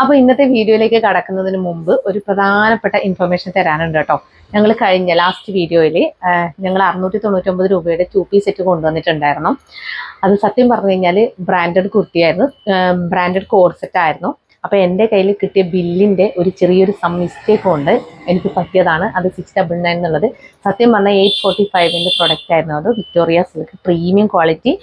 അപ്പോൾ ഇന്നത്തെ വീഡിയോയിലേക്ക് കടക്കുന്നതിന് മുമ്പ് ഒരു പ്രധാനപ്പെട്ട ഇൻഫർമേഷൻ തരാനുണ്ട് കേട്ടോ. ഞങ്ങൾ കഴിഞ്ഞ ലാസ്റ്റ് വീഡിയോയിൽ ഞങ്ങൾ 699 രൂപയുടെ 2 പീസ് സെറ്റ് കൊണ്ടുവന്നിട്ടുണ്ടായിരുന്നു. അത് സത്യം പറഞ്ഞു കഴിഞ്ഞാൽ ബ്രാൻഡഡ് കുർത്തിയായിരുന്നു, ബ്രാൻഡഡ് കോഡ് സെറ്റ് ആയിരുന്നു. അപ്പോൾ എൻ്റെ കയ്യിൽ കിട്ടിയ ബില്ലിൻ്റെ ഒരു ചെറിയൊരു മിസ്റ്റേക്ക് കൊണ്ട് എനിക്ക് പറ്റിയതാണ് അത് 699 എന്നുള്ളത്. സത്യം പറഞ്ഞാൽ 845ൻ്റെ പ്രൊഡക്റ്റ് ആയിരുന്നു. അത് Victoria silk premium quality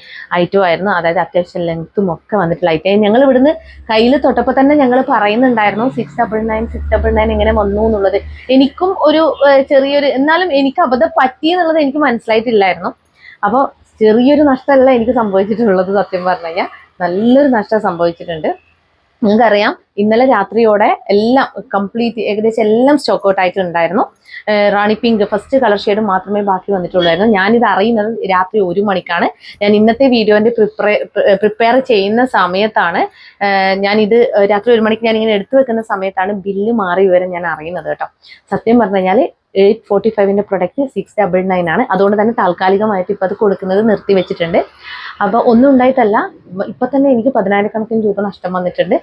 item ആയിരുന്നു. അതായത് അത്യാവശ്യം ലെങ്ത്തും ഒക്കെ വന്നിട്ടുള്ള ഐറ്റം. ഞങ്ങൾ ഇവിടുന്ന് കയ്യിൽ തൊട്ടപ്പോൾ തന്നെ ഞങ്ങൾ പറയുന്നുണ്ടായിരുന്നു 699 എങ്ങനെ വന്നു എന്നുള്ളത്. എനിക്കും ഒരു ചെറിയൊരു, എന്നാലും എനിക്ക് അബദ്ധം പറ്റിയെന്നുള്ളത് എനിക്ക് മനസ്സിലായിട്ടില്ലായിരുന്നു. അപ്പോൾ ചെറിയൊരു നഷ്ടമല്ല എനിക്ക് സംഭവിച്ചിട്ടുള്ളത്. സത്യം പറഞ്ഞു കഴിഞ്ഞാൽ നല്ലൊരു നഷ്ടം സംഭവിച്ചിട്ടുണ്ട്. നിങ്ങൾക്കറിയാം, ഇന്നലെ രാത്രിയോടെ എല്ലാം കംപ്ലീറ്റ് ഏകദേശം എല്ലാം സ്റ്റോക്ക് ഔട്ട് ആയിട്ടുണ്ടായിരുന്നു. റാണി പിങ്ക് ഫസ്റ്റ് കളർ ഷെയ്ഡ് മാത്രമേ ബാക്കി വന്നിട്ടുള്ളായിരുന്നു. ഞാനിത് അറിയുന്നത് രാത്രി 1 മണിക്കാണ്. ഞാൻ ഇന്നത്തെ വീഡിയോൻ്റെ പ്രിപ്പയർ ചെയ്യുന്ന സമയത്താണ്, ഞാനിത് രാത്രി 1 മണിക്ക് ഞാനിങ്ങനെ എടുത്തു വെക്കുന്ന സമയത്താണ് ബില്ല് മാറി വിവരം ഞാൻ അറിയുന്നത് കേട്ടോ. സത്യം പറഞ്ഞു കഴിഞ്ഞാൽ 845ൻ്റെ പ്രൊഡക്റ്റ് 699 ആണ്. അതുകൊണ്ട് തന്നെ താൽക്കാലികമായിട്ട് ഇപ്പം അത് കൊടുക്കുന്നത് നിർത്തി വെച്ചിട്ടുണ്ട്. അപ്പോൾ ഒന്നും ഉണ്ടായിട്ടല്ല, ഇപ്പം തന്നെ എനിക്ക് 10,000 രൂപ നഷ്ടം വന്നിട്ടുണ്ട്.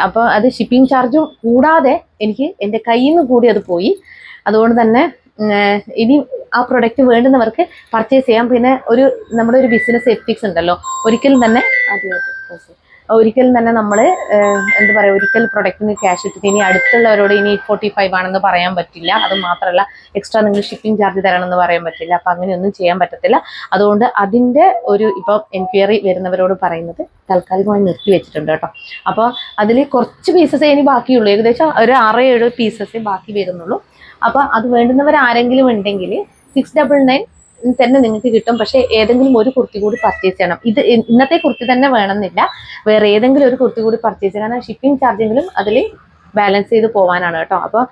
അപ്പോൾ അത് ഷിപ്പിംഗ് ചാർജും കൂടാതെ എനിക്ക് എൻ്റെ കയ്യിൽ നിന്ന് കൂടി അത് പോയി. അതുകൊണ്ട് തന്നെ ഇനി ആ പ്രൊഡക്റ്റ് വേണ്ടുന്നവർക്ക് പർച്ചേസ് ചെയ്യാം. പിന്നെ നമ്മുടെ ഒരു ബിസിനസ് എത്തിക്സ് ഉണ്ടല്ലോ, ഒരിക്കലും തന്നെ നമ്മൾ എന്താ പറയുക, ഒരിക്കൽ പ്രൊഡക്റ്റിന് ക്യാഷ് ഇട്ടിട്ട് ഇനി അടുത്തുള്ളവരോട് ഇനി 845 ആണെന്ന് പറയാൻ പറ്റില്ല. അത് മാത്രമല്ല എക്സ്ട്രാ നിങ്ങൾ ഷിപ്പിംഗ് ചാർജ് തരണമെന്ന് പറയാൻ പറ്റില്ല. അപ്പം അങ്ങനെയൊന്നും ചെയ്യാൻ പറ്റത്തില്ല. അതുകൊണ്ട് അതിൻ്റെ ഇപ്പം എൻക്വയറി വരുന്നവരോട് പറയുന്നത് താൽക്കാലികമായി നിർത്തി വെച്ചിട്ടുണ്ട് കേട്ടോ. അപ്പോൾ അതിൽ കുറച്ച് പീസസേ ഇനി ബാക്കിയുള്ളൂ, ഏകദേശം ഒരു 6-7 പീസസേ ബാക്കി വരുന്നുള്ളൂ. അപ്പോൾ അത് വേണ്ടുന്നവർ ആരെങ്കിലും ഉണ്ടെങ്കിൽ 699 തന്നെ നിങ്ങൾക്ക് കിട്ടും. പക്ഷേ ഏതെങ്കിലും ഒരു കുർത്തി കൂടി പർച്ചേസ് ചെയ്യണം. ഇത് ഇന്നത്തെ കുർത്തി തന്നെ വേണമെന്നില്ല, വേറെ ഏതെങ്കിലും ഒരു കുർത്തി കൂടി പർച്ചേസ് ചെയ്യണം. കാരണം ഷിപ്പിംഗ് ചാർജെങ്കിലും അതിൽ ബാലൻസ് ചെയ്ത് പോകാനാണ് കേട്ടോ. അപ്പോൾ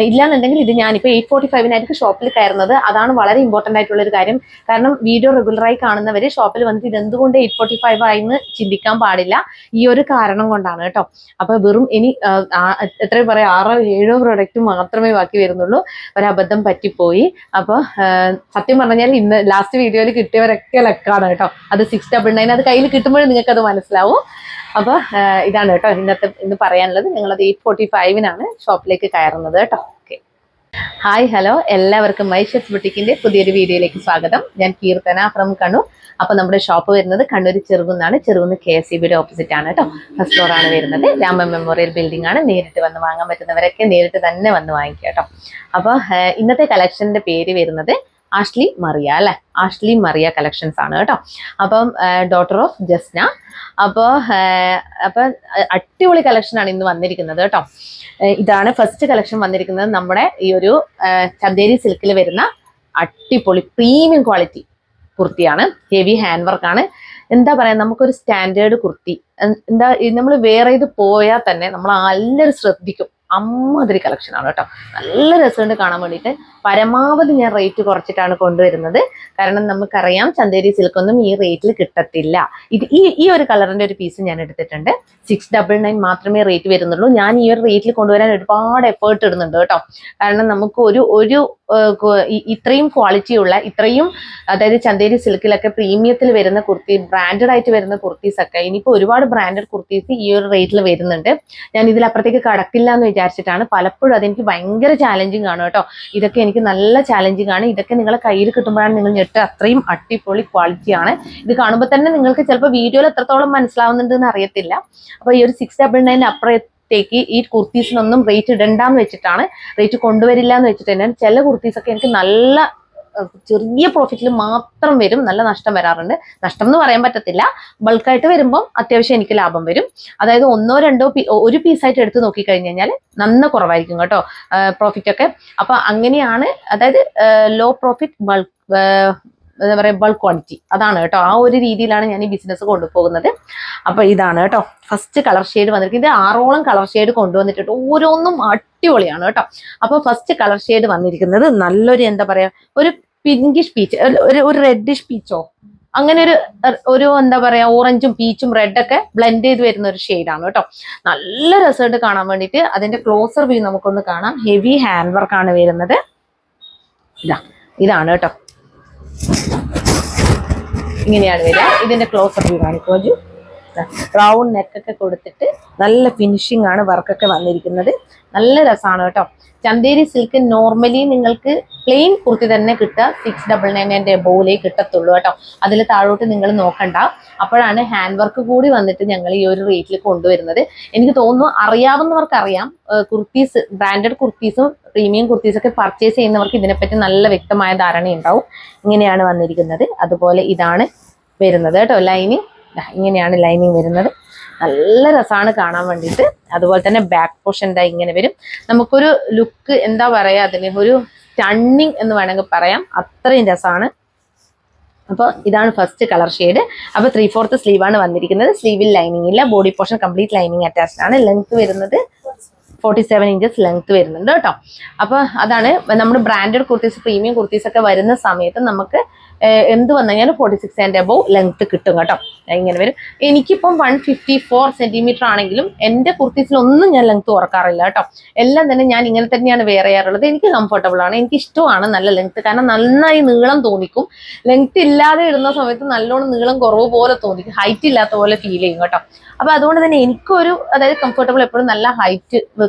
ഇല്ലാന്നുണ്ടെങ്കിൽ ഇത് ഞാനിപ്പോൾ 845നായിരിക്കും ഷോപ്പിൽ കയറുന്നത്. അതാണ് വളരെ ഇമ്പോർട്ടൻ്റ് ആയിട്ടുള്ളൊരു കാര്യം. കാരണം വീഡിയോ റെഗുലറായി കാണുന്നവർ ഷോപ്പിൽ വന്നിട്ട് ഇതെന്തുകൊണ്ട് 845 ആയിന്ന് ചിന്തിക്കാൻ പാടില്ല. ഈ ഒരു കാരണം കൊണ്ടാണ് കേട്ടോ. അപ്പോൾ വെറും ഇനി എത്ര പറയാം, 6-7 പ്രൊഡക്റ്റ് മാത്രമേ ബാക്കി വരുന്നുള്ളൂ. ഒരബദ്ധം പറ്റിപ്പോയി. അപ്പോൾ സത്യം പറഞ്ഞാൽ ഇന്ന് ലാസ്റ്റ് വീഡിയോയിൽ കിട്ടിയവരൊക്കെ ലക്കാണ് കേട്ടോ. അത് 699 അത് കയ്യിൽ കിട്ടുമ്പോഴും നിങ്ങൾക്കത് മനസ്സിലാവും. അപ്പോൾ ഇതാണ് കേട്ടോ ഇന്ന് പറയാനുള്ളത്. ഞങ്ങളത് 845നാണ് ഷോപ്പിലേക്ക് കയറുന്നത് കേട്ടോ. ഓക്കെ, ഹായ് ഹലോ, എല്ലാവർക്കും മൈഷസ് ബുട്ടിക്കിന്റെ പുതിയൊരു വീഡിയോയിലേക്ക് സ്വാഗതം. ഞാൻ കീർത്തന ഫ്രം കണ്ണൂർ. അപ്പോൾ നമ്മുടെ ഷോപ്പ് വരുന്നത് കണ്ണൂർ ചെറുകുന്നാണ്. ചെറുകുന്ന് KSEBയുടെ ഓപ്പോസിറ്റ് ആണ് കേട്ടോ. ഫസ്റ്റ് ഫ്ലോർ ആണ് വരുന്നത്. രാമ മെമ്മോറിയൽ ബിൽഡിംഗ് ആണ്. നേരിട്ട് വന്ന് വാങ്ങാൻ പറ്റുന്നവരൊക്കെ നേരിട്ട് തന്നെ വന്ന് വാങ്ങിക്കുക കേട്ടോ. അപ്പോൾ ഇന്നത്തെ കളക്ഷന്റെ പേര് വരുന്നത് ആഷ്ലി മറിയ അല്ലെ, ആഷ്ലി മറിയ കളക്ഷൻസ് ആണ് കേട്ടോ. അപ്പം ഡോട്ടർ ഓഫ് ജസ്ന. അപ്പോൾ അടിപൊളി കളക്ഷനാണ് ഇന്ന് വന്നിരിക്കുന്നത് കേട്ടോ. ഇതാണ് ഫസ്റ്റ് കളക്ഷൻ വന്നിരിക്കുന്നത്. നമ്മുടെ ഈ ഒരു ചന്ദേരി സിൽക്കിൽ വരുന്ന അടിപൊളി പ്രീമിയം ക്വാളിറ്റി കുർത്തിയാണ്. ഹെവി ഹാൻഡ് വർക്കാണ്. എന്താ പറയുക, നമുക്കൊരു സ്റ്റാൻഡേർഡ് കുർത്തി. എന്താ, നമ്മൾ വേറെ ഇത് പോയാൽ തന്നെ നമ്മൾ എല്ലാവരും ശ്രദ്ധിക്കും. അമ്മാതിരി കളക്ഷനാണ് കേട്ടോ. നല്ല രസമുണ്ട് കാണാൻ വേണ്ടിയിട്ട്. പരമാവധി ഞാൻ റേറ്റ് കുറച്ചിട്ടാണ് കൊണ്ടുവരുന്നത്. കാരണം നമുക്കറിയാം ചന്ദേരി സിൽക്കൊന്നും ഈ റേറ്റിൽ കിട്ടത്തില്ല. ഈ ഒരു കളറിന്റെ ഒരു പീസ് ഞാൻ എടുത്തിട്ടുണ്ട്. 699 മാത്രമേ റേറ്റ് വരുന്നുള്ളൂ. ഞാൻ ഈ ഒരു റേറ്റിൽ കൊണ്ടുവരാൻ ഒരുപാട് എഫേർട്ട് ഇടുന്നുണ്ട് കേട്ടോ. കാരണം നമുക്ക് ഒരു ഇത്രയും ക്വാളിറ്റിയുള്ള ഇത്രയും, അതായത് ചന്ദേരി സിൽക്കിലൊക്കെ പ്രീമിയത്തിൽ വരുന്ന കുർത്തി, ബ്രാൻഡഡ് ആയിട്ട് വരുന്ന കുർത്തീസ് ഒക്കെ, ഇനിയിപ്പോൾ ഒരുപാട് ബ്രാൻഡഡ് കുർത്തീസ് ഈ ഒരു റേറ്റിൽ വരുന്നുണ്ട്. ഞാൻ ഇതിലപ്പുറത്തേക്ക് കടക്കില്ല എന്ന് വിചാരിച്ചിട്ടാണ്. പലപ്പോഴും അതെനിക്ക് ഭയങ്കര ചാലഞ്ചിങ് ആണ് കേട്ടോ. ഇതൊക്കെ എനിക്ക് നല്ല ചാലഞ്ചിങ് ആണ്. ഇതൊക്കെ നിങ്ങളെ കയ്യിൽ കിട്ടുമ്പോഴാണ് നിങ്ങൾ ഞെട്ട്. അത്രയും അടിപൊളി ക്വാളിറ്റിയാണ്. ഇത് കാണുമ്പോൾ തന്നെ നിങ്ങൾക്ക് ചിലപ്പോൾ വീഡിയോയിൽ എത്രത്തോളം മനസ്സിലാവുന്നുണ്ട് എന്ന് അറിയത്തില്ല. അപ്പോൾ ഈ ഒരു 699 അപ്പുറത്തേക്ക് ഈ കുർത്തീസിനൊന്നും റേറ്റ് ഇടണ്ടെന്ന് വെച്ചിട്ടാണ്, റേറ്റ് കൊണ്ടുവരില്ല എന്ന് വെച്ചിട്ട് തന്നെയാണ്. ചില കുർത്തീസൊക്കെ എനിക്ക് നല്ല ചെറിയ പ്രോഫിറ്റിൽ മാത്രം വരും, നല്ല നഷ്ടം വരാറുണ്ട്. നഷ്ടം എന്ന് പറയാൻ പറ്റത്തില്ല, ബൾക്കായിട്ട് വരുമ്പോൾ അത്യാവശ്യം എനിക്ക് ലാഭം വരും. അതായത് 1-2 ഒരു പീസായിട്ട് എടുത്ത് നോക്കിക്കഴിഞ്ഞ് കഴിഞ്ഞാൽ നന്ന കുറവായിരിക്കും കേട്ടോ പ്രോഫിറ്റ് ഒക്കെ. അപ്പൊ അങ്ങനെയാണ്, അതായത് ലോ പ്രോഫിറ്റ് എന്താ പറയുക, ബൾക്ക് ക്വാണ്ടിറ്റി, അതാണ് കേട്ടോ. ആ ഒരു രീതിയിലാണ് ഞാൻ ഈ ബിസിനസ് കൊണ്ടുപോകുന്നത്. അപ്പൊ ഇതാണ് കേട്ടോ ഫസ്റ്റ് കളർ ഷെയ്ഡ് വന്നിരിക്കുന്നത്. ഇത് 6ഓളം കളർ ഷെയ്ഡ് കൊണ്ടുവന്നിട്ടുണ്ട്. ഓരോന്നും അടിപൊളിയാണ് കേട്ടോ. അപ്പോൾ ഫസ്റ്റ് കളർ ഷെയ്ഡ് വന്നിരിക്കുന്നത് നല്ലൊരു, എന്താ പറയാ, ഒരു പിങ്കിഷ് പീച്ച്, ഒരു റെഡിഷ് പീച്ചോ അങ്ങനെ ഒരു എന്താ പറയാ, ഓറഞ്ചും പീച്ചും റെഡൊക്കെ ബ്ലെൻഡ് ചെയ്ത് വരുന്ന ഒരു ഷെയ്ഡാണ് കേട്ടോ. നല്ല രസമായിട്ട് കാണാൻ വേണ്ടിയിട്ട്. അതിന്റെ ക്ലോസർ വ്യൂ നമുക്കൊന്ന് കാണാം. ഹെവി ഹാൻഡ് വർക്കാണ് വരുന്നത്. ഇതാണ് കേട്ടോ, ഇങ്ങനെയാണ് വരിക. ഇതിന്റെ ക്ലോസർ വ്യൂ കാണിക്കോജു. റൗണ്ട് നെക്കൊക്കെ കൊടുത്തിട്ട് നല്ല ഫിനിഷിംഗ് ആണ് വർക്കൊക്കെ വന്നിരിക്കുന്നത്. നല്ല രസമാണ് കേട്ടോ. ചന്തേരി സിൽക്ക് നോർമലി നിങ്ങൾക്ക് പ്ലെയിൻ കുർത്തി തന്നെ കിട്ടുക 699 എബോവിലേ കിട്ടത്തുള്ളൂ കേട്ടോ. അതിൽ താഴോട്ട് നിങ്ങൾ നോക്കണ്ട. അപ്പോഴാണ് ഹാൻഡ് വർക്ക് കൂടി വന്നിട്ട് ഞങ്ങൾ ഈ ഒരു റേറ്റിൽ കൊണ്ടുവരുന്നത്. എനിക്ക് തോന്നുന്നു അറിയാവുന്നവർക്ക് അറിയാം. കുർത്തീസ്, ബ്രാൻഡഡ് കുർത്തീസും പ്രീമിയം കുർത്തീസൊക്കെ പർച്ചേസ് ചെയ്യുന്നവർക്ക് ഇതിനെപ്പറ്റി നല്ല വ്യക്തമായ ധാരണയുണ്ടാവും. ഇങ്ങനെയാണ് വന്നിരിക്കുന്നത്. അതുപോലെ ഇതാണ് വരുന്നത് കേട്ടോ ലൈനിങ്. ഇങ്ങനെയാണ് ലൈനിങ് വരുന്നത്. നല്ല രസമാണ് കാണാൻ വേണ്ടിയിട്ട്. അതുപോലെ തന്നെ ബാക്ക് പോർഷൻ ഇങ്ങനെ വരും. നമുക്കൊരു ലുക്ക് എന്താ പറയാ, അതിന് ഒരു സ്റ്റണ്ണിങ് എന്ന് വേണമെങ്കിൽ പറയാം. അത്രയും രസമാണ്. അപ്പോൾ ഇതാണ് ഫസ്റ്റ് കളർ ഷെയ്ഡ്. അപ്പോൾ 3/4 സ്ലീവ് ആണ് വന്നിരിക്കുന്നത്. സ്ലീവിൽ ലൈനിങ് ഇല്ല. Body portion complete lining attached ആണ്. ലെങ്ത് വരുന്നത് 47 ഇഞ്ചസ് ലെങ്ത് വരുന്നുണ്ട് കേട്ടോ. അപ്പോൾ അതാണ് നമ്മുടെ ബ്രാൻഡഡ് കുർത്തീസ്, പ്രീമിയം കുർത്തീസ് ഒക്കെ വരുന്ന സമയത്ത് നമുക്ക് എന്ത് വന്നു കഴിഞ്ഞാൽ 46 ആൻഡ് എബോവ് ലെങ്ത് കിട്ടും കേട്ടോ. ഇങ്ങനെ വരും. എനിക്കിപ്പം 154 സെന്റിമീറ്റർ ആണെങ്കിലും എൻ്റെ കുർത്തീസിലൊന്നും ഞാൻ ലെങ്ത് കുറക്കാറില്ല കേട്ടോ. എല്ലാം തന്നെ ഞാൻ ഇങ്ങനെ തന്നെയാണ് വെയർ ചെയ്യാറുള്ളത്. എനിക്ക് കംഫർട്ടബിൾ ആണ്, എനിക്ക് ഇഷ്ടമാണ് നല്ല ലെങ്ത്. കാരണം നന്നായി നീളം തോന്നിക്കും. ലെങ്ത് ഇല്ലാതെ ഇടുന്ന സമയത്ത് നല്ലോണം നീളം കുറവ് പോലെ തോന്നിക്കും, ഹൈറ്റ് ഇല്ലാത്ത പോലെ ഫീൽ ചെയ്യും കേട്ടോ. അപ്പൊ അതുകൊണ്ട് തന്നെ എനിക്കൊരു, അതായത് കംഫർട്ടബിൾ എപ്പോഴും നല്ല ഹൈറ്റ്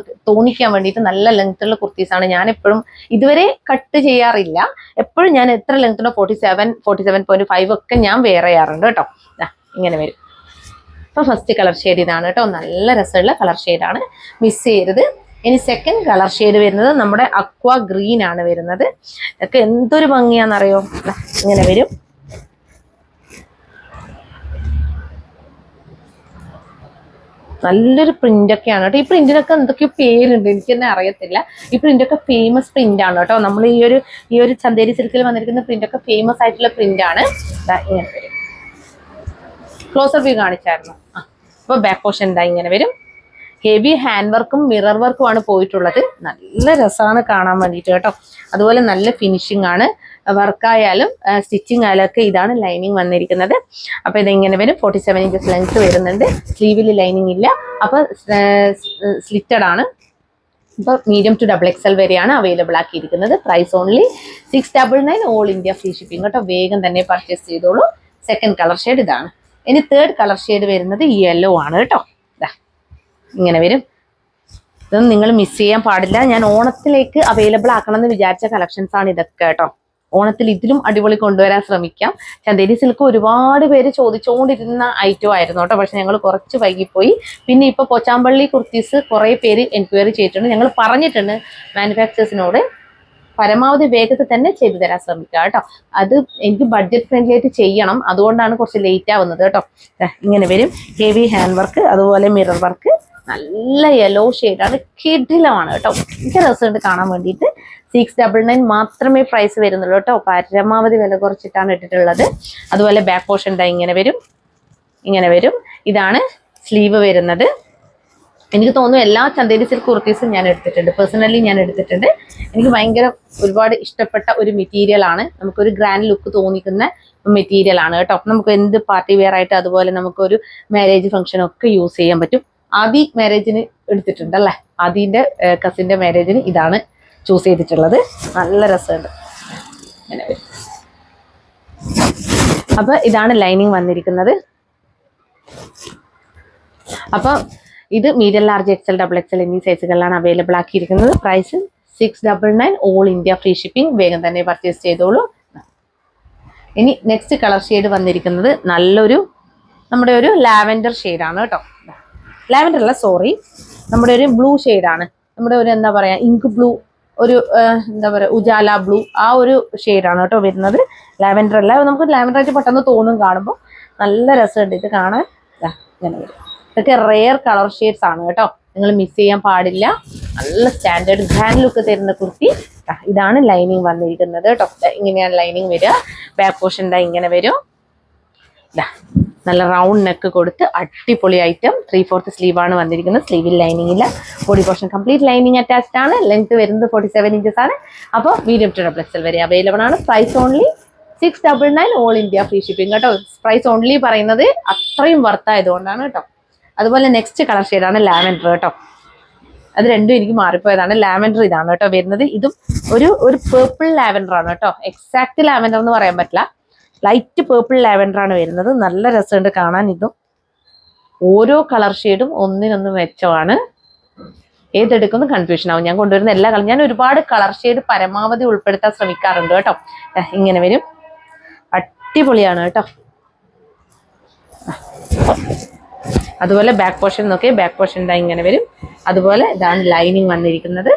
തോന്നിക്കാൻ വേണ്ടിയിട്ട് നല്ല ലെങ്ത്തുള്ള കുർത്തീസാണ് ഞാൻ എപ്പോഴും ഇതുവരെ കട്ട് ചെയ്യാറില്ല. എപ്പോഴും ഞാൻ എത്ര ലെങ്ത്തുണ്ടോ 47.5 ഒക്കെ ഞാൻ വെയർ ചെയ്യാറുണ്ട് കേട്ടോ. ഇങ്ങനെ വരും. അപ്പൊ ഫസ്റ്റ് കളർ ഷെയ്ഡ് ഇതാണ് കേട്ടോ. നല്ല രസമുള്ള കളർ ഷെയ്ഡാണ്, മിസ് ചെയ്യരുത്. ഇനി സെക്കൻഡ് കളർ ഷെയ്ഡ് വരുന്നത് നമ്മുടെ അക്വ ഗ്രീൻ ആണ് വരുന്നത്. ഒക്കെ എന്തൊരു ഭംഗിയാണെന്നറിയോ. ഇങ്ങനെ വരും. നല്ലൊരു പ്രിന്റൊക്കെയാണ് കേട്ടോ. ഈ പ്രിന്റിനൊക്കെ എന്തൊക്കെയോ പേരുണ്ട്, എനിക്ക് തന്നെ അറിയത്തില്ല. ഈ പ്രിന്റൊക്കെ ഫേമസ് പ്രിന്റ് ആണ് കേട്ടോ. നമ്മൾ ഈ ഒരു ചന്തേരി സിൽക്കിൽ വന്നിരിക്കുന്ന പ്രിന്റൊക്കെ ഫേമസ് ആയിട്ടുള്ള പ്രിന്റ് ആണ്. ഇങ്ങനെ വരും. ക്ലോസർ വ്യൂ കാണിച്ചായിരുന്നു. അപ്പോൾ ബാക്ക് പോർഷൻ ഇങ്ങനെ വരും. ഹെവി ഹാൻഡ് വർക്കും മിറർ വർക്കും ആണ് പോയിട്ടുള്ളത്. നല്ല രസമാണ് കാണാൻ വേണ്ടിയിട്ട് കേട്ടോ. അതുപോലെ നല്ല ഫിനിഷിംഗ് ആണ്. വർക്കായാലും സ്റ്റിച്ചിങ് ആയാലും ഒക്കെ ഇതാണ് ലൈനിങ് വന്നിരിക്കുന്നത്. അപ്പോൾ ഇതിങ്ങനെ വരും. 47 ഇഞ്ചസ് ലെങ്ത് വരുന്നുണ്ട്. സ്ലീവിൽ ലൈനിങ് ഇല്ല. അപ്പോൾ സ്ലിറ്റഡ് ആണ്. ഇപ്പോൾ മീഡിയം ടു XXL വരെയാണ് അവൈലബിൾ ആക്കിയിരിക്കുന്നത്. Price only 699 all India free shipping കേട്ടോ. വേഗം തന്നെ പർച്ചേസ് ചെയ്തോളൂ. സെക്കൻഡ് കളർ ഷെയ്ഡ് ഇതാണ്. ഇനി തേർഡ് കളർ ഷെയ്ഡ് വരുന്നത് യെല്ലോ ആണ് കേട്ടോ. ഇങ്ങനെ വരും. ഇതൊന്നും നിങ്ങൾ മിസ് ചെയ്യാൻ പാടില്ല. ഞാൻ ഓണത്തിലേക്ക് അവൈലബിൾ ആക്കണം എന്ന് വിചാരിച്ച കളക്ഷൻസ് ആണ് ഇതൊക്കെ കേട്ടോ. ഓണത്തിൽ ഇതിലും അടിപൊളി കൊണ്ടുവരാൻ ശ്രമിക്കാം. ചന്തേരി സിൽക്ക് ഒരുപാട് പേര് ചോദിച്ചുകൊണ്ടിരുന്ന ഐറ്റം ആയിരുന്നു കേട്ടോ. പക്ഷെ ഞങ്ങൾ കുറച്ച് വൈകിപ്പോയി. പിന്നെ ഇപ്പോൾ പോച്ചാമ്പള്ളി കുർത്തീസ് കുറേ പേര് എൻക്വയറി ചെയ്തിട്ടുണ്ട്. ഞങ്ങൾ പറഞ്ഞിട്ടുണ്ട് മാനുഫാക്ചേഴ്സിനോട് പരമാവധി വേഗത്തിൽ തന്നെ ചെയ്തു തരാൻ ശ്രമിക്കുക കേട്ടോ. അത് എനിക്ക് ബഡ്ജറ്റ് ഫ്രണ്ട്ലി ആയിട്ട് ചെയ്യണം, അതുകൊണ്ടാണ് കുറച്ച് ലേറ്റ് ആവുന്നത് കേട്ടോ. ഇങ്ങനെ വരും. ഹെവി ഹാൻഡ് വർക്ക്, അതുപോലെ മിറർ വർക്ക്. നല്ല യെല്ലോ ഷെയ്ഡാണ്, കിടിലമാണ് കേട്ടോ. എനിക്ക് രസമുണ്ട് കാണാൻ വേണ്ടിയിട്ട്. 699 മാത്രമേ പ്രൈസ് വരുന്നുള്ളൂ കേട്ടോ. പരമാവധി വില കുറച്ചിട്ടാണ് ഇട്ടിട്ടുള്ളത്. അതുപോലെ ബാക്ക് പോർഷൻ ഇങ്ങനെ വരും. ഇങ്ങനെ വരും. ഇതാണ് സ്ലീവ് വരുന്നത്. എനിക്ക് തോന്നുന്നു എല്ലാ ചന്തേരി സിൽക്ക് കുർത്തീസും ഞാൻ എടുത്തിട്ടുണ്ട്. പേഴ്സണലി ഞാൻ എടുത്തിട്ടുണ്ട്. എനിക്ക് ഭയങ്കര ഒരുപാട് ഇഷ്ടപ്പെട്ട ഒരു മെറ്റീരിയൽ ആണ്. നമുക്കൊരു ഗ്രാൻഡ് ലുക്ക് തോന്നിക്കുന്ന മെറ്റീരിയൽ ആണ് കേട്ടോ. നമുക്ക് എന്ത് പാർട്ടി വെയർ ആയിട്ട്, അതുപോലെ നമുക്കൊരു മാരേജ് ഫംഗ്ഷനൊക്കെ യൂസ് ചെയ്യാൻ പറ്റും. ആദി മാരേജിന് എടുത്തിട്ടുണ്ട് അല്ലേ. ആദിന്റെ കസിന്റെ മാരേജിന് ഇതാണ് ചൂസ് ചെയ്തിട്ടുള്ളത്. നല്ല രസമുണ്ട്. അപ്പൊ ഇതാണ് ലൈനിങ് വന്നിരിക്കുന്നത്. അപ്പൊ ഇത് മീഡിയം, ലാർജ്, XL, XXL എന്നീ സൈസുകളിലാണ് അവൈലബിൾ ആക്കിയിരിക്കുന്നത്. Price 699 all India free shipping. വേഗം തന്നെ പർച്ചേസ് ചെയ്തോളൂ. ഇനി നെക്സ്റ്റ് കളർ ഷെയ്ഡ് വന്നിരിക്കുന്നത് നല്ലൊരു നമ്മുടെ ഒരു ലാവൻഡർ ഷെയ്ഡാണ് കേട്ടോ. ലാവൻഡർ അല്ല, സോറി, നമ്മുടെ ഒരു ബ്ലൂ ഷെയ്ഡാണ്. നമ്മുടെ ഒരു എന്താ പറയുക, ഇങ്ക് ബ്ലൂ, ഒരു എന്താ പറയുക ഉജാല ബ്ലൂ, ആ ഒരു ഷെയ്ഡാണ് കേട്ടോ വരുന്നത്. ലാവൻഡർ അല്ല. നമുക്ക് ലാവൻഡർ ആയിട്ട് പെട്ടെന്ന് തോന്നും കാണുമ്പോൾ. നല്ല രസമുണ്ട് ഇത് കാണാൻ. ഇങ്ങനെ വരും. ഇതൊക്കെ റെയർ കളർ ഷെയ്ഡ്സ് ആണ് കേട്ടോ. നിങ്ങൾ മിസ് ചെയ്യാൻ പാടില്ല. നല്ല സ്റ്റാൻഡേർഡ് ഗ്രാൻഡ് ലുക്ക് തരുന്ന കുർത്തി. ഇതാണ് ലൈനിങ് വന്നിരിക്കുന്നത് കേട്ടോ. ഇങ്ങനെയാണ് ലൈനിങ് വരിക. ബാക്ക് പോർഷൻ ഇങ്ങനെ വരും. നല്ല റൗണ്ട് നെക്ക് കൊടുത്ത് അടിപൊളി ഐറ്റം. 3/4 സ്ലീവ് ആണ് വന്നിരിക്കുന്നത്. സ്ലീവിൽ ലൈനിങ് ഇല്ല. Body portion complete lining attached ആണ്. ലെങ്ത് വരുന്നത് 47 ഇഞ്ചസ് ആണ്. അപ്പോൾ മീഡിയം ടു XXL വരെ അവൈലബിൾ ആണ്. Price only 699 all India free shipping കേട്ടോ. പ്രൈസ് ഓൺലി പറയുന്നത് അത്രയും വർത്തായതുകൊണ്ടാണ് കേട്ടോ. അതുപോലെ നെക്സ്റ്റ് കളർ ഷെയ്ഡാണ് ലാവൻഡർ കേട്ടോ. അത് രണ്ടും എനിക്ക് മാറിപ്പോയതാണ്. ലാവൻഡർ ഇതാണ് കേട്ടോ വരുന്നത്. ഇതും ഒരു പേർപ്പിൾ ലാവൻഡർ ആണ് കേട്ടോ. എക്സാക്ട് ലാവൻഡർ എന്ന് പറയാൻ പറ്റില്ല. ലൈറ്റ് പേർപ്പിൾ ലാവൻഡർ ആണ് വരുന്നത്. നല്ല രസമുണ്ട് കാണാൻ. ഇതും ഓരോ കളർ ഷെയ്ഡും ഒന്നിനൊന്ന് മെച്ചമാണ്. ഏതെടുക്കുന്ന കൺഫ്യൂഷൻ ആവും. ഞാൻ കൊണ്ടുവരുന്ന എല്ലാ കളർ, ഞാൻ ഒരുപാട് കളർ ഷെയ്ഡ് പരമാവധി ഉൾപ്പെടുത്താൻ ശ്രമിക്കാറുണ്ട് കേട്ടോ. ഇങ്ങനെ വരും, അടിപൊളിയാണ് കേട്ടോ. അതുപോലെ ബാക്ക് പോർഷൻ നോക്കി, ബാക്ക് പോർഷൻ ഇതാ ഇങ്ങനെ വരും. അതുപോലെ ഇതാണ് ലൈനിങ് വന്നിരിക്കുന്നത്.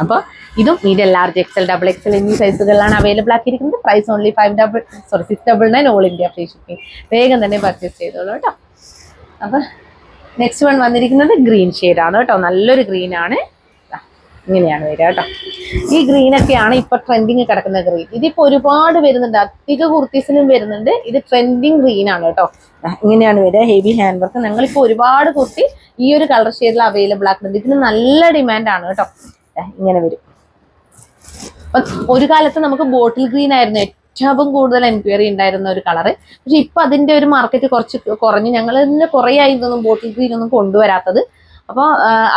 അപ്പോൾ ഇതും medium, large, XL, double XL എന്നീ സൈസുകളിലാണ് അവൈലബിൾ ആക്കിയിരിക്കുന്നത്. Price only 699 all India free shipping. വേഗം തന്നെ പർച്ചേസ് ചെയ്തോളൂ കേട്ടോ. അപ്പം നെക്സ്റ്റ് വൺ വന്നിരിക്കുന്നത് ഗ്രീൻ ഷെയ്ഡാണ് കേട്ടോ. നല്ലൊരു ഗ്രീനാണ്. ഇങ്ങനെയാണ് വരിക കേട്ടോ. ഈ ഗ്രീനൊക്കെയാണ് ഇപ്പൊ ട്രെൻഡിങ് കിടക്കുന്ന ഗ്രീൻ. ഇതിപ്പോ ഒരുപാട് വരുന്നുണ്ട്, അധിക കുർത്തീസിനും വരുന്നുണ്ട്. ഇത് ട്രെൻഡിങ് ഗ്രീൻ ആണ് കേട്ടോ. ഇങ്ങനെയാണ് വരിക, ഹെവി ഹാൻഡ് വർക്ക്. ഞങ്ങളിപ്പോ ഒരുപാട് കുർത്തി ഈ ഒരു കളർ ഷെയ്ഡിൽ അവൈലബിൾ ആക്കുന്നുണ്ട്. ഇതിന് നല്ല ഡിമാൻഡ് ആണ് കേട്ടോ. ഇങ്ങനെ വരും. അപ്പൊ ഒരു കാലത്ത് നമുക്ക് ബോട്ടിൽ ഗ്രീൻ ആയിരുന്നു ഏറ്റവും കൂടുതൽ എൻക്വയറി ഉണ്ടായിരുന്ന ഒരു കളറ്. പക്ഷെ ഇപ്പൊ അതിന്റെ ഒരു മാർക്കറ്റ് കുറച്ച് കുറഞ്ഞ്, ഞങ്ങൾ തന്നെ കുറേ ആയി ഇതൊന്നും ബോട്ടിൽ ഗ്രീൻ ഒന്നും കൊണ്ടുവരാത്തത്. അപ്പോൾ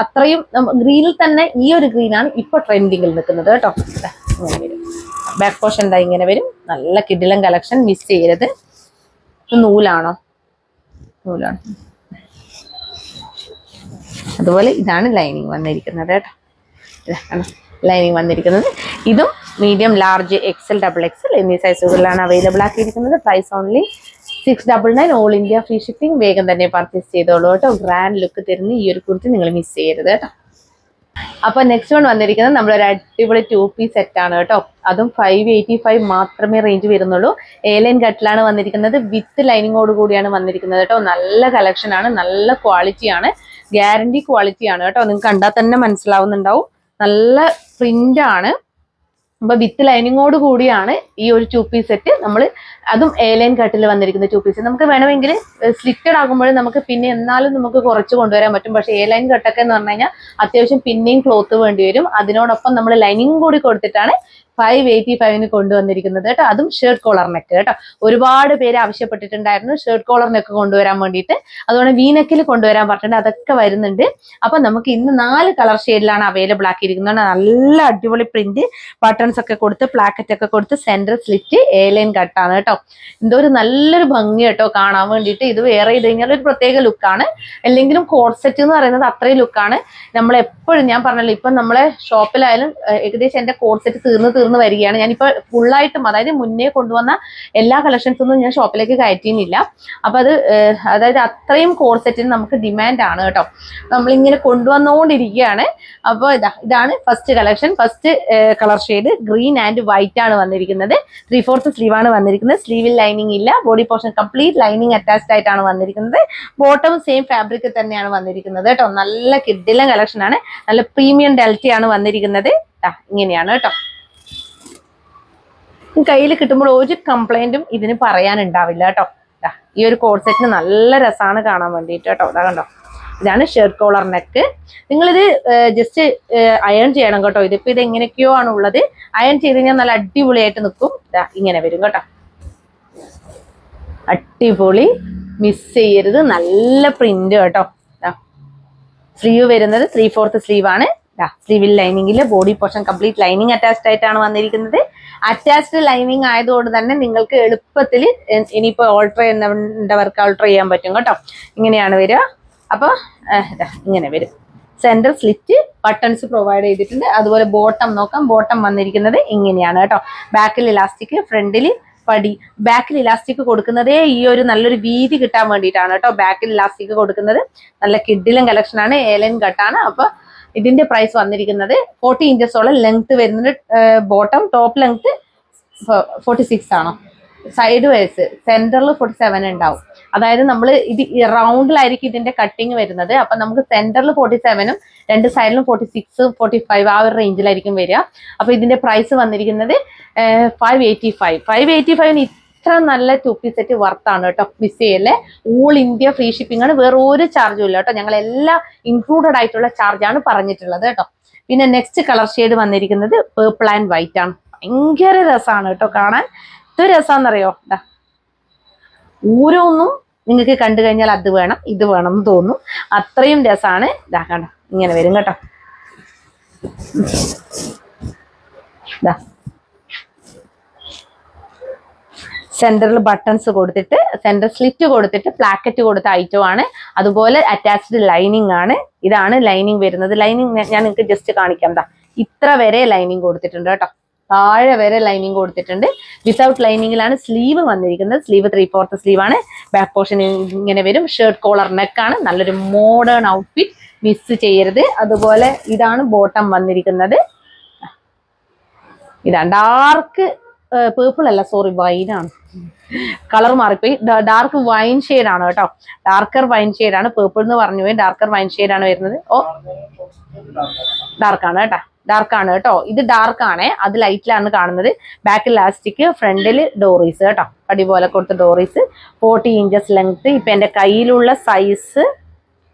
അത്രയും ഗ്രീനിൽ തന്നെ ഈ ഒരു ഗ്രീനാണ് ഇപ്പൊ ട്രെൻഡിങ്ങിൽ നിൽക്കുന്നത് കേട്ടോ. ഇങ്ങനെ വരും. ബാക്ക് പോർഷൻ എന്താ ഇങ്ങനെ വരും. നല്ല കിടിലൻ കളക്ഷൻ, മിസ് ചെയ്യരുത്. നൂലാണോ? നൂലാണ്. അതുപോലെ ഇതാണ് ലൈനിങ് വന്നിരിക്കുന്നത് കേട്ടോ. ഇതാണ് ലൈനിങ് വന്നിരിക്കുന്നത്. ഇതും medium, large, XL, double XL എന്നീ സൈസുകളിലാണ് അവൈലബിൾ ആക്കിയിരിക്കുന്നത്. Price only 699 all India free shipping. വേഗം തന്നെ പർച്ചേസ് ചെയ്തോളൂ കേട്ടോ. ഗ്രാൻഡ് ലുക്ക് തരുന്ന ഈ ഒരു കുർത്തി നിങ്ങൾ മിസ് ചെയ്യരുത് കേട്ടോ. അപ്പൊ നെക്സ്റ്റ് വൺ വന്നിരിക്കുന്നത് നമ്മളൊരു അടിപൊളി 2 പീസ് സെറ്റ് ആണ് കേട്ടോ. അതും 585 മാത്രമേ റേഞ്ച് വരുന്നുള്ളൂ. എയർലൈൻ കട്ടിലാണ് വന്നിരിക്കുന്നത്. വിത്ത് ലൈനിങ്ങോട് കൂടിയാണ് വന്നിരിക്കുന്നത് കേട്ടോ. നല്ല കളക്ഷൻ ആണ്, നല്ല ക്വാളിറ്റിയാണ്, ഗ്യാരണ്ടി ക്വാളിറ്റിയാണ് കേട്ടോ. നിങ്ങൾക്ക് കണ്ടാൽ തന്നെ മനസ്സിലാവുന്നുണ്ടാവും. നല്ല പ്രിന്റ് ആണ്. അപ്പൊ വിത്ത് ലൈനിങ്ങോട് കൂടിയാണ് ഈ ഒരു 2 പീസ് സെറ്റ്. നമ്മൾ അതും എയർലൈൻ കട്ടിൽ വന്നിരിക്കുന്ന 2 പീസ്. നമുക്ക് വേണമെങ്കിൽ സ്ലിറ്റഡ് ആകുമ്പോഴും നമുക്ക് പിന്നെ എന്നാലും നമുക്ക് കുറച്ച് കൊണ്ടുവരാൻ പറ്റും. പക്ഷെ എയർലൈൻ കട്ടൊക്കെ എന്ന് പറഞ്ഞു കഴിഞ്ഞാൽ അത്യാവശ്യം പിന്നെയും ക്ലോത്ത് വേണ്ടി വരും. അതിനോടൊപ്പം നമ്മൾ ലൈനിങ് കൂടി കൊടുത്തിട്ടാണ് 585 കൊണ്ടുവന്നിരിക്കുന്നത് കേട്ടോ. അതും ഷർട്ട് കോളർ നെക്ക് കേട്ടോ. ഒരുപാട് പേര് ആവശ്യപ്പെട്ടിട്ടുണ്ടായിരുന്നു ഷർട്ട് കോളർ നെക്ക് കൊണ്ടുവരാൻ വേണ്ടിയിട്ട്. അതുകൊണ്ട് വീനെക്കിൽ കൊണ്ടുവരാൻ പറഞ്ഞിട്ടുണ്ട്. അതൊക്കെ വരുന്നുണ്ട്. അപ്പൊ നമുക്ക് ഇന്ന് 4 കളർ ഷെയ്ഡിലാണ് അവൈലബിൾ ആക്കിയിരിക്കുന്നത്. നല്ല അടിപൊളി പ്രിന്റ്, ബട്ടൺസ് ഒക്കെ കൊടുത്ത്, പ്ലാക്കറ്റ് ഒക്കെ കൊടുത്ത്, സെന്റർ സ്ലിറ്റ്, എയർലൈൻ കട്ടാണ് കേട്ടോ. എന്തോ ഒരു നല്ലൊരു ഭംഗി കേട്ടോ കാണാൻ വേണ്ടിയിട്ട്. ഇത് വേറെ ചെയ്ത് കഴിഞ്ഞാൽ ഒരു പ്രത്യേക ലുക്കാണ്. അല്ലെങ്കിലും കോഡ് സെറ്റ് എന്ന് പറയുന്നത് അത്രയും ലുക്കാണ്. നമ്മൾ എപ്പോഴും, ഞാൻ പറഞ്ഞല്ലോ, ഇപ്പം നമ്മളെ ഷോപ്പിലായാലും ഏകദേശം എന്റെ കോഡ് സെറ്റ് തീർന്ന് വരികയാണ്. ഞാനിപ്പോ ഫുള്ളായിട്ടും, അതായത് മുന്നേ കൊണ്ടുവന്ന എല്ലാ കളക്ഷൻസൊന്നും ഞാൻ ഷോപ്പിലേക്ക് കയറ്റിയില്ല. അപ്പൊ അതായത് അത്രയും കോഡ് സെറ്റിന് നമുക്ക് ഡിമാൻഡ് ആണ് കേട്ടോ. നമ്മളിങ്ങനെ കൊണ്ടുവന്നുകൊണ്ടിരിക്കുകയാണ്. അപ്പോൾ ഇതാണ് first collection. First colour shade green and white ആണ് വന്നിരിക്കുന്നത്. 3/4 സ്ലീവ് ആണ് വന്നിരിക്കുന്നത്. സ്ലീവിൽ ലൈനിങ് ഇല്ല. Body portion complete lining attached ആയിട്ടാണ് വന്നിരിക്കുന്നത്. ബോട്ടം സെയിം ഫാബ്രിക് തന്നെയാണ് വന്നിരിക്കുന്നത് കേട്ടോ. നല്ല കിഡിലൻ കളക്ഷൻ ആണ്. നല്ല പ്രീമിയം ഡെൽറ്റയാണ് വന്നിരിക്കുന്നത്. ഇങ്ങനെയാണ് കേട്ടോ. കയ്യിൽ കിട്ടുമ്പോൾ ഒരു കംപ്ലൈന്റും ഇതിന് പറയാനുണ്ടാവില്ല കേട്ടോ. ഈ ഒരു കോഡ് സെറ്റിന് നല്ല രസമാണ് കാണാൻ വേണ്ടിയിട്ട് കേട്ടോ. അതാ കണ്ടോ, ഇതാണ് ഷർട്ട് കോളർ നെക്ക്. നിങ്ങളിത് ജസ്റ്റ് അയൺ ചെയ്യണം കേട്ടോ. ഇതിപ്പോ ഇത് എങ്ങനെയൊക്കെയോ ആണ് ഉള്ളത്. അയൺ ചെയ്ത് കഴിഞ്ഞാൽ നല്ല അടിപൊളിയായിട്ട് നിൽക്കും. ഇങ്ങനെ വരും കേട്ടോ. അടിപൊളി, മിസ് ചെയ്യരുത്. നല്ല പ്രിന്റ് കേട്ടോ. സ്ലീവ് വരുന്നത് 3/4 സ്ലീവ് ആണ്. സ്ലീവിൽ ലൈനിങ്ങില് body portion complete lining attached ആയിട്ടാണ് വന്നിരിക്കുന്നത്. അറ്റാച്ച്ഡ് ലൈനിങ് ആയതുകൊണ്ട് തന്നെ നിങ്ങൾക്ക് എളുപ്പത്തിൽ ഇനിയിപ്പോൾ ഓൾട്ടർ ചെയ്യുന്നവർക്ക് ഓൾട്ടർ ചെയ്യാൻ പറ്റും കേട്ടോ. ഇങ്ങനെയാണ് വരിക. അപ്പോൾ ഇങ്ങനെ വരും. സെന്റർ സ്ലിറ്റ്, ബട്ടൺസ് പ്രൊവൈഡ് ചെയ്തിട്ടുണ്ട്. അതുപോലെ ബോട്ടം നോക്കാം. ബോട്ടം വന്നിരിക്കുന്നത് ഇങ്ങനെയാണ് കേട്ടോ. ബാക്കിൽ ഇലാസ്റ്റിക്, ഫ്രണ്ടിൽ പടി. ബാക്കിൽ ഇലാസ്റ്റിക് കൊടുക്കുന്നതേ ഈ ഒരു നല്ലൊരു വീതി കിട്ടാൻ വേണ്ടിയിട്ടാണ് കേട്ടോ ബാക്കിൽ ഇലാസ്റ്റിക് കൊടുക്കുന്നത്. നല്ല കിഡിലും കളക്ഷൻ ആണ്. ഏലൻ കട്ടാണ്. അപ്പൊ ഇതിന്റെ പ്രൈസ് വന്നിരിക്കുന്നത് 40 ഇഞ്ചസോളം ലെങ്ത് വരുന്നുണ്ട്. ബോട്ടം, ടോപ്പ് ലെങ്ത് 46 ആണോ, സൈഡ് വൈസ് സെന്ററിൽ 47 ഉണ്ടാവും. അതായത് നമ്മൾ ഇത് റൗണ്ടിലായിരിക്കും ഇതിന്റെ കട്ടിങ് വരുന്നത്. അപ്പൊ നമുക്ക് സെന്ററിൽ 47ഉം 2 സൈഡിലും 46, 45 ആ ഒരു റേഞ്ചിലായിരിക്കും വരിക. അപ്പൊ ഇതിന്റെ പ്രൈസ് വന്നിരിക്കുന്നത് 585. 585 ഇത്ര നല്ല 2 പീസ് സെറ്റ് വർത്താണ് കേട്ടോ. മിസ് ചെയ്യല്ലേ. ഓൾ ഇന്ത്യ ഫ്രീ ഷിപ്പിംഗ് ആണ്. വേറെ ഒരു ചാർജും ഇല്ല കേട്ടോ. ഞങ്ങൾ എല്ലാം ഇൻക്ലൂഡഡ് ആയിട്ടുള്ള ചാർജാണ് പറഞ്ഞിട്ടുള്ളത് കേട്ടോ. പിന്നെ നെക്സ്റ്റ് കളർ ഷെയ്ഡ് വന്നിരിക്കുന്നത് പേർപ്പിൾ ആൻഡ് വൈറ്റ് ആണ്. ഭയങ്കര രസമാണ് കേട്ടോ കാണാൻ. ഇത് രസാന്നറിയോ, ഓരോന്നും നിങ്ങൾക്ക് കണ്ടു കഴിഞ്ഞാൽ അത് വേണം ഇത് വേണം എന്ന് തോന്നും. അത്രയും രസമാണ്. ഇതാ കണ്ടോ, ഇങ്ങനെ വരും കേട്ടോ. സെന്ററിൽ ബട്ടൺസ് കൊടുത്തിട്ട് സെന്റർ സ്ലിറ്റ് കൊടുത്തിട്ട് പ്ലാക്കറ്റ് കൊടുത്ത ഐറ്റം ആണ്. അതുപോലെ അറ്റാച്ച്ഡ് ലൈനിങ് ആണ്. ഇതാണ് ലൈനിങ് വരുന്നത്. ലൈനിങ് ഞാൻ നിങ്ങൾക്ക് ജസ്റ്റ് കാണിക്കാം. ഇത്ര വരെ ലൈനിങ് കൊടുത്തിട്ടുണ്ട് കേട്ടോ. താഴെ വരെ ലൈനിങ് കൊടുത്തിട്ടുണ്ട്. വിത്തൗട്ട് ലൈനിങ്ങിലാണ് സ്ലീവ് വന്നിരിക്കുന്നത്. സ്ലീവ് 3/4 സ്ലീവ് ആണ്. ബാക്ക് പോർഷൻ ഇങ്ങനെ വരും. ഷർട്ട് കോളർ നെക്കാണ്. നല്ലൊരു മോഡേൺ ഔട്ട്ഫിറ്റ്, മിസ് ചെയ്യരുത്. അതുപോലെ ഇതാണ് ബോട്ടം വന്നിരിക്കുന്നത്. ഇതാണ് ഡാർക്ക് പേർപ്പിൾ അല്ല, സോറി, വൈനാണ്. കളർ മാറിപ്പോയി. ഡാർക്ക് വൈൻ ഷെയ്ഡ് ആണ് കേട്ടോ. ഡാർക്കർ വൈൻ ഷെയ്ഡ് ആണ്. പേർപ്പിൾ എന്ന് പറഞ്ഞു പോയി. ഡാർക്കർ വൈൻ ഷെയ്ഡ് ആണ് വരുന്നത്. ഓ, ഡാർക്കാണ് കേട്ടോ. ഡാർക്കാണ് കേട്ടോ. ഇത് ഡാർക്ക് ആണ്. അത് ലൈറ്റിലാണ് കാണുന്നത്. ബാക്ക് ഇലാസ്റ്റിക്, ഫ്രണ്ടിൽ ഡോറീസ് കേട്ടോ. അടിപോലെ കൊടുത്ത് ഡോറീസ്. 40 ഇഞ്ചസ് ലെങ്ത്. ഇപ്പൊ എന്റെ കയ്യിലുള്ള സൈസ്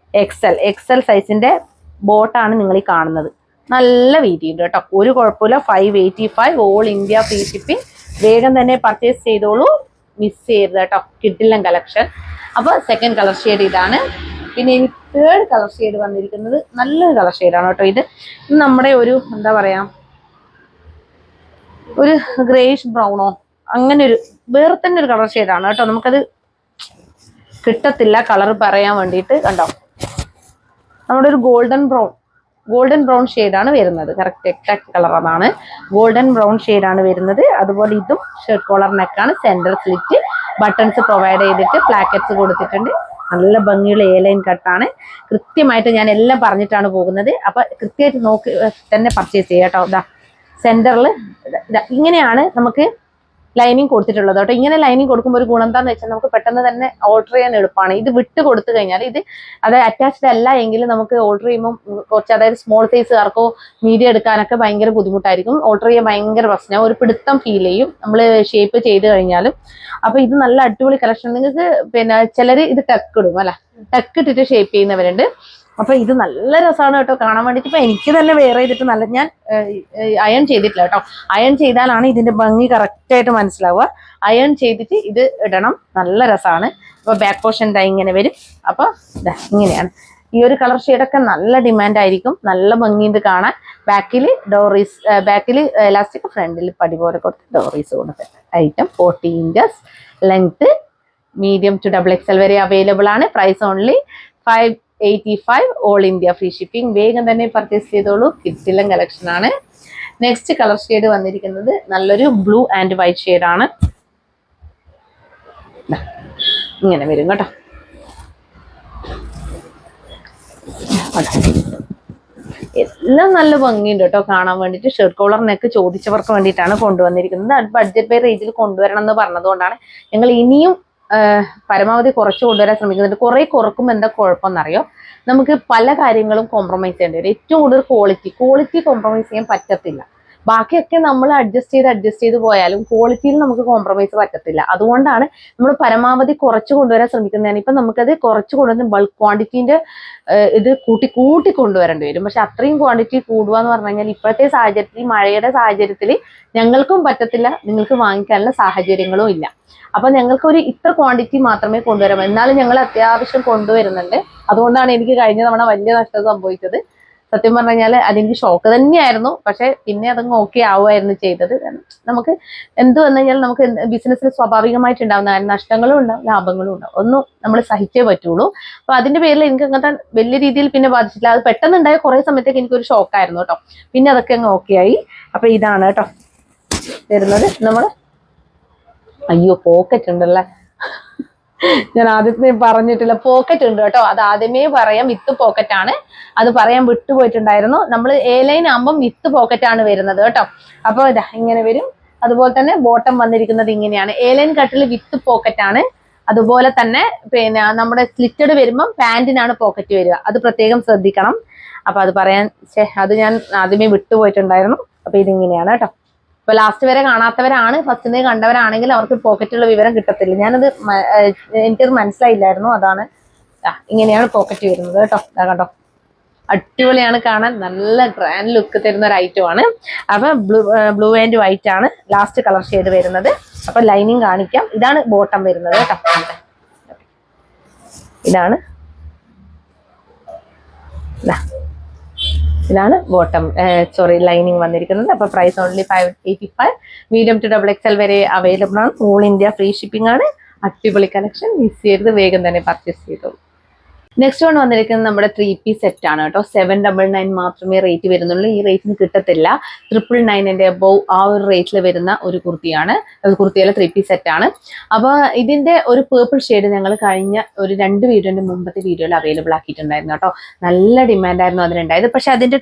എക്സൽ സൈസിന്റെ ബോട്ടാണ് നിങ്ങൾ ഈ കാണുന്നത്. നല്ല വീതി ഉണ്ട് കേട്ടോ. ഒരു കുഴപ്പമില്ല. 585 ഓൾ ഇന്ത്യ ഫ്രീ ഷിപ്പിംഗ്. വേഗം തന്നെ പർച്ചേസ് ചെയ്തോളൂ, മിസ് ചെയ്യരുത് കേട്ടോ. കിഡിലൻ കളക്ഷൻ. അപ്പൊ സെക്കൻഡ് കളർ ഷെയ്ഡ് ഇതാണ്. പിന്നെ എനിക്ക് തേർഡ് കളർ ഷെയ്ഡ് വന്നിരിക്കുന്നത് നല്ലൊരു കളർ ഷെയ്ഡാണ് കേട്ടോ. ഇത് നമ്മുടെ ഒരു എന്താ പറയാ, ഒരു ഗ്രേഷ് ബ്രൗണോ അങ്ങനെ ഒരു വേറെ തന്നെ ഒരു കളർ ഷെയ്ഡാണ് കേട്ടോ. നമുക്കത് കിട്ടത്തില്ല കളർ പറയാൻ വേണ്ടിയിട്ട്. കണ്ടോ, നമ്മുടെ ഒരു ഗോൾഡൻ ബ്രൗൺ ഷെയ്ഡാണ് വരുന്നത്. കറക്റ്റ് എക്സാക്ട് കളർ അതാണ്. ഗോൾഡൻ ബ്രൗൺ ഷെയ്ഡാണ് വരുന്നത്. അതുപോലെ ഇതും ഷർട്ട് കോളർ നെക്കാണ്. സെന്റർ സ്ലിറ്റ്, ബട്ടൺസ് പ്രൊവൈഡ് ചെയ്തിട്ട് പ്ലാക്കറ്റ്സ് കൊടുത്തിട്ടുണ്ട്. നല്ല ഭംഗിയുള്ള ലൈൻ കട്ടാണ്. കൃത്യമായിട്ട് ഞാൻ എല്ലാം പറഞ്ഞിട്ടാണ് പോകുന്നത്. അപ്പൊ കൃത്യമായിട്ട് നോക്കി തന്നെ പർച്ചേസ് ചെയ്യാം കേട്ടോ. ഇതാ സെന്ററിൽ ഇങ്ങനെയാണ് നമുക്ക് ലൈനിങ് കൊടുത്തിട്ടുള്ളത് കേട്ടോ. ഇങ്ങനെ ലൈനിങ് കൊടുക്കുമ്പോൾ ഒരു ഗുണം എന്താന്ന് വെച്ചാൽ നമുക്ക് പെട്ടെന്ന് തന്നെ ഓർഡർ ചെയ്യാൻ എളുപ്പമാണ്. ഇത് വിട്ട് കൊടുത്തു കഴിഞ്ഞാൽ ഇത് അതായത് അറ്റാച്ച്ഡ് അല്ല എങ്കിൽ നമുക്ക് ഓർഡർ ചെയ്യുമ്പോൾ കുറച്ച്, അതായത് സ്മോൾ സൈസുകാർക്കോ മീഡിയം എടുക്കാനൊക്കെ ഭയങ്കര ബുദ്ധിമുട്ടായിരിക്കും. ഓർഡർ ചെയ്യാൻ ഭയങ്കര പ്രശ്നം, ഒരു പിടുത്തം ഫീൽ ചെയ്യും നമ്മൾ ഷേപ്പ് ചെയ്ത് കഴിഞ്ഞാലും. അപ്പൊ ഇത് നല്ല അടിപൊളി കളക്ഷൻ. നിങ്ങൾക്ക് പിന്നെ ചിലർ ഇത് ടക്ക് ഇടും അല്ല, ടക്ക് ഇട്ടിട്ട് ഷേപ്പ് ചെയ്യുന്നവരുണ്ട്. അപ്പൊ ഇത് നല്ല രസമാണ് കേട്ടോ കാണാൻ വേണ്ടിയിട്ട്. ഇപ്പൊ എനിക്ക് തന്നെ വെയർ ചെയ്തിട്ട് നല്ല, ഞാൻ അയൺ ചെയ്തിട്ടില്ല കേട്ടോ. അയൺ ചെയ്താലാണ് ഇതിന്റെ ഭംഗി കറക്റ്റ് ആയിട്ട് മനസ്സിലാവുക. അയൺ ചെയ്തിട്ട് ഇത് ഇടണം. നല്ല രസമാണ്. അപ്പൊ ബാക്ക് പോർഷൻ ഇങ്ങനെ വരും. അപ്പൊ ഇങ്ങനെയാണ്. ഈ ഒരു കളർ ഷെയ്ഡൊക്കെ നല്ല ഡിമാൻഡ് ആയിരിക്കും. നല്ല ഭംഗിയുണ്ട് കാണാൻ. ബാക്കിൽ ഡോറീസ്, ബാക്കിൽ എലാസ്റ്റിക്, ഫ്രണ്ടിൽ പടി പോലെ കൊടുത്ത് ഡോറീസ് കൊടുത്ത് item. 40 inches length, medium to XXL വരെ അവൈലബിൾ ആണ്. Price only 585 all India free shipping. വേഗം തന്നെ പർച്ചേസ് ചെയ്തോളൂ. കിഡ്സിലും കളക്ഷൻ ആണ്. നെക്സ്റ്റ് കളർ ഷെയ്ഡ് വന്നിരിക്കുന്നത് നല്ലൊരു ബ്ലൂ ആൻഡ് വൈറ്റ് ഷെയ്ഡ് ആണ്. ഇങ്ങനെ വരും കേട്ടോ. എല്ലാം നല്ല ഭംഗിയുണ്ട് കേട്ടോ കാണാൻ വേണ്ടിയിട്ട്. ഷർട്ട് കോളർ നെക്ക് ചോദിച്ചവർക്ക് വേണ്ടിയിട്ടാണ് കൊണ്ടുവന്നിരിക്കുന്നത്. ബഡ്ജറ്റ് ബൈ റേഞ്ചിൽ കൊണ്ടുവരണം എന്ന് പറഞ്ഞതുകൊണ്ടാണ് ഞങ്ങൾ ഇനിയും പരമാവധി കുറച്ച് കൊണ്ടുവരാൻ ശ്രമിക്കുന്നുണ്ട്. കുറെ കുറക്കുമ്പോൾ എന്താ കുഴപ്പമെന്നറിയോ, നമുക്ക് പല കാര്യങ്ങളും കോംപ്രമൈസ് ചെയ്യേണ്ടി വരും. ഏറ്റവും കൂടുതൽ ക്വാളിറ്റി കോംപ്രമൈസ് ചെയ്യാൻ പറ്റത്തില്ല. ബാക്കിയൊക്കെ നമ്മൾ അഡ്ജസ്റ്റ് ചെയ്ത് പോയാലും ക്വാളിറ്റിയിൽ നമുക്ക് കോംപ്രമൈസ് പറ്റത്തില്ല. അതുകൊണ്ടാണ് നമ്മൾ പരമാവധി കുറച്ച് കൊണ്ടുവരാൻ ശ്രമിക്കുന്നതാണ്. ഇപ്പം നമുക്കത് കുറച്ച് കൊണ്ടുവന്ന് ബൾക്ക് ക്വാണ്ടിറ്റീൻ്റെ ഇത് കൂട്ടി കൊണ്ടുവരേണ്ടി വരും. പക്ഷെ അത്രയും ക്വാണ്ടിറ്റി കൂടുക എന്ന് പറഞ്ഞു കഴിഞ്ഞാൽ ഇപ്പോഴത്തെ സാഹചര്യത്തിൽ, മഴയുടെ സാഹചര്യത്തിൽ ഞങ്ങൾക്കും പറ്റത്തില്ല, നിങ്ങൾക്ക് വാങ്ങിക്കാനുള്ള സാഹചര്യങ്ങളും ഇല്ല. അപ്പൊ ഞങ്ങൾക്ക് ഒരു ഇത്ര ക്വാണ്ടിറ്റി മാത്രമേ കൊണ്ടുവരാൻ, എന്നാലും ഞങ്ങൾ അത്യാവശ്യം കൊണ്ടുവരുന്നുണ്ട്. അതുകൊണ്ടാണ് എനിക്ക് കഴിഞ്ഞ തവണ വലിയ നഷ്ടം സംഭവിച്ചത്. സത്യം പറഞ്ഞു കഴിഞ്ഞാൽ അതെനിക്ക് ഷോക്ക് തന്നെയായിരുന്നു. പക്ഷെ പിന്നെ അതങ്ങ് ഓക്കെ ആവുമായിരുന്നു ചെയ്തത്. നമുക്ക് എന്ത് വന്നു കഴിഞ്ഞാൽ നമുക്ക് ബിസിനസ്സിൽ സ്വാഭാവികമായിട്ട് ഉണ്ടാവുന്ന നഷ്ടങ്ങളും ഉണ്ടാവും, ലാഭങ്ങളും ഉണ്ടാവും. ഒന്നും നമ്മൾ സഹിച്ചേ പറ്റുള്ളൂ. അപ്പൊ അതിന്റെ പേരിൽ എനിക്ക് അങ്ങനത്തെ വലിയ രീതിയിൽ പിന്നെ ബാധിച്ചില്ല. അത് പെട്ടെന്നുണ്ടായ കുറെ സമയത്തേക്ക് എനിക്കൊരു ഷോക്കായിരുന്നു കേട്ടോ. പിന്നെ അതൊക്കെ അങ്ങ് ഓക്കെ ആയി. അപ്പൊ ഇതാണ് കേട്ടോ വരുന്നത്. നമ്മൾ അയ്യോ പോക്കറ്റ് ഉണ്ടല്ലേ, ഞാൻ ആദ്യത്തെ പറഞ്ഞിട്ടില്ല. പോക്കറ്റ് ഉണ്ട് കേട്ടോ. അത് ആദ്യമേ പറയാം, വിത്ത് പോക്കറ്റ് ആണ്. അത് പറയാൻ വിട്ടുപോയിട്ടുണ്ടായിരുന്നു. നമ്മൾ എ ലൈൻ ആകുമ്പോൾ വിത്ത് പോക്കറ്റ് ആണ് വരുന്നത് കേട്ടോ. അപ്പൊ ഇതാ ഇങ്ങനെ വരും. അതുപോലെ തന്നെ ബോട്ടം വന്നിരിക്കുന്നത് ഇങ്ങനെയാണ്. എ ലൈൻ കട്ടിൽ വിത്ത് പോക്കറ്റ് ആണ്. അതുപോലെ തന്നെ പിന്നെ നമ്മുടെ സ്ലിറ്റഡ് വരുമ്പം പാന്റിനാണ് പോക്കറ്റ് വരിക. അത് പ്രത്യേകം ശ്രദ്ധിക്കണം. അപ്പൊ അത് പറയാൻ അത് ഞാൻ ആദ്യമേ വിട്ടുപോയിട്ടുണ്ടായിരുന്നു. അപ്പൊ ഇതിങ്ങനെയാണ് കേട്ടോ. ഇപ്പൊ ലാസ്റ്റ് വരെ കാണാത്തവരാണ്, ഫസ്റ്റിനെ കണ്ടവരാണെങ്കിൽ അവർക്ക് പോക്കറ്റുള്ള വിവരം കിട്ടത്തില്ല. എനിക്കത് മനസ്സിലായില്ലായിരുന്നു. അതാണ് ഇങ്ങനെയാണ് പോക്കറ്റ് വരുന്നത് കേട്ടോ. കണ്ടോ, അടിപൊളിയാണ് കാണാൻ. നല്ല ഗ്രാൻഡ് ലുക്ക് തരുന്ന ഒരു ഐറ്റം ആണ്. അപ്പൊ ബ്ലൂ ആൻഡ് വൈറ്റ് ആണ് ലാസ്റ്റ് കളർ ഷെയ്ഡ് വരുന്നത്. അപ്പൊ ലൈനിങ് കാണിക്കാം. ഇതാണ് ബോട്ടം വരുന്നത് കേട്ടോ. ഇതാണ് ഇതാണ് ബോട്ടം ലൈനിങ് വന്നിരിക്കുന്നത്. അപ്പോൾ price only 585. Medium to double XL വരെ അവൈലബിൾ ആണ്. ഓൾ ഇന്ത്യ ഫ്രീ ഷിപ്പിംഗ് ആണ്. അടിപൊളി കളക്ഷൻ, മിസ് ചെയ്യരുത്, വേഗം തന്നെ പർച്ചേസ് ചെയ്തോളൂ. നെക്സ്റ്റ് വൺ വന്നിരിക്കുന്നത് നമ്മുടെ 3-piece സെറ്റ് ആണ് കേട്ടോ. 799 മാത്രമേ റേറ്റ് വരുന്നുള്ളൂ. ഈ റേറ്റിന് കിട്ടത്തില്ല. 999 അബോവ് ആ ഒരു റേറ്റിൽ വരുന്ന ഒരു കുർത്തിയാണ്. കുർത്തിയിലെ 3-piece സെറ്റ് ആണ്. അപ്പോൾ ഇതിന്റെ ഒരു പേർപ്പിൾ ഷെയ്ഡ് ഞങ്ങൾ കഴിഞ്ഞ ഒരു 2 വീഡിയോന്റെ മുമ്പത്തെ വീഡിയോയിൽ അവൈലബിൾ ആക്കിയിട്ടുണ്ടായിരുന്നു കേട്ടോ. നല്ല ഡിമാൻഡായിരുന്നു അതിനുണ്ടായത്. പക്ഷെ അതിന്റെ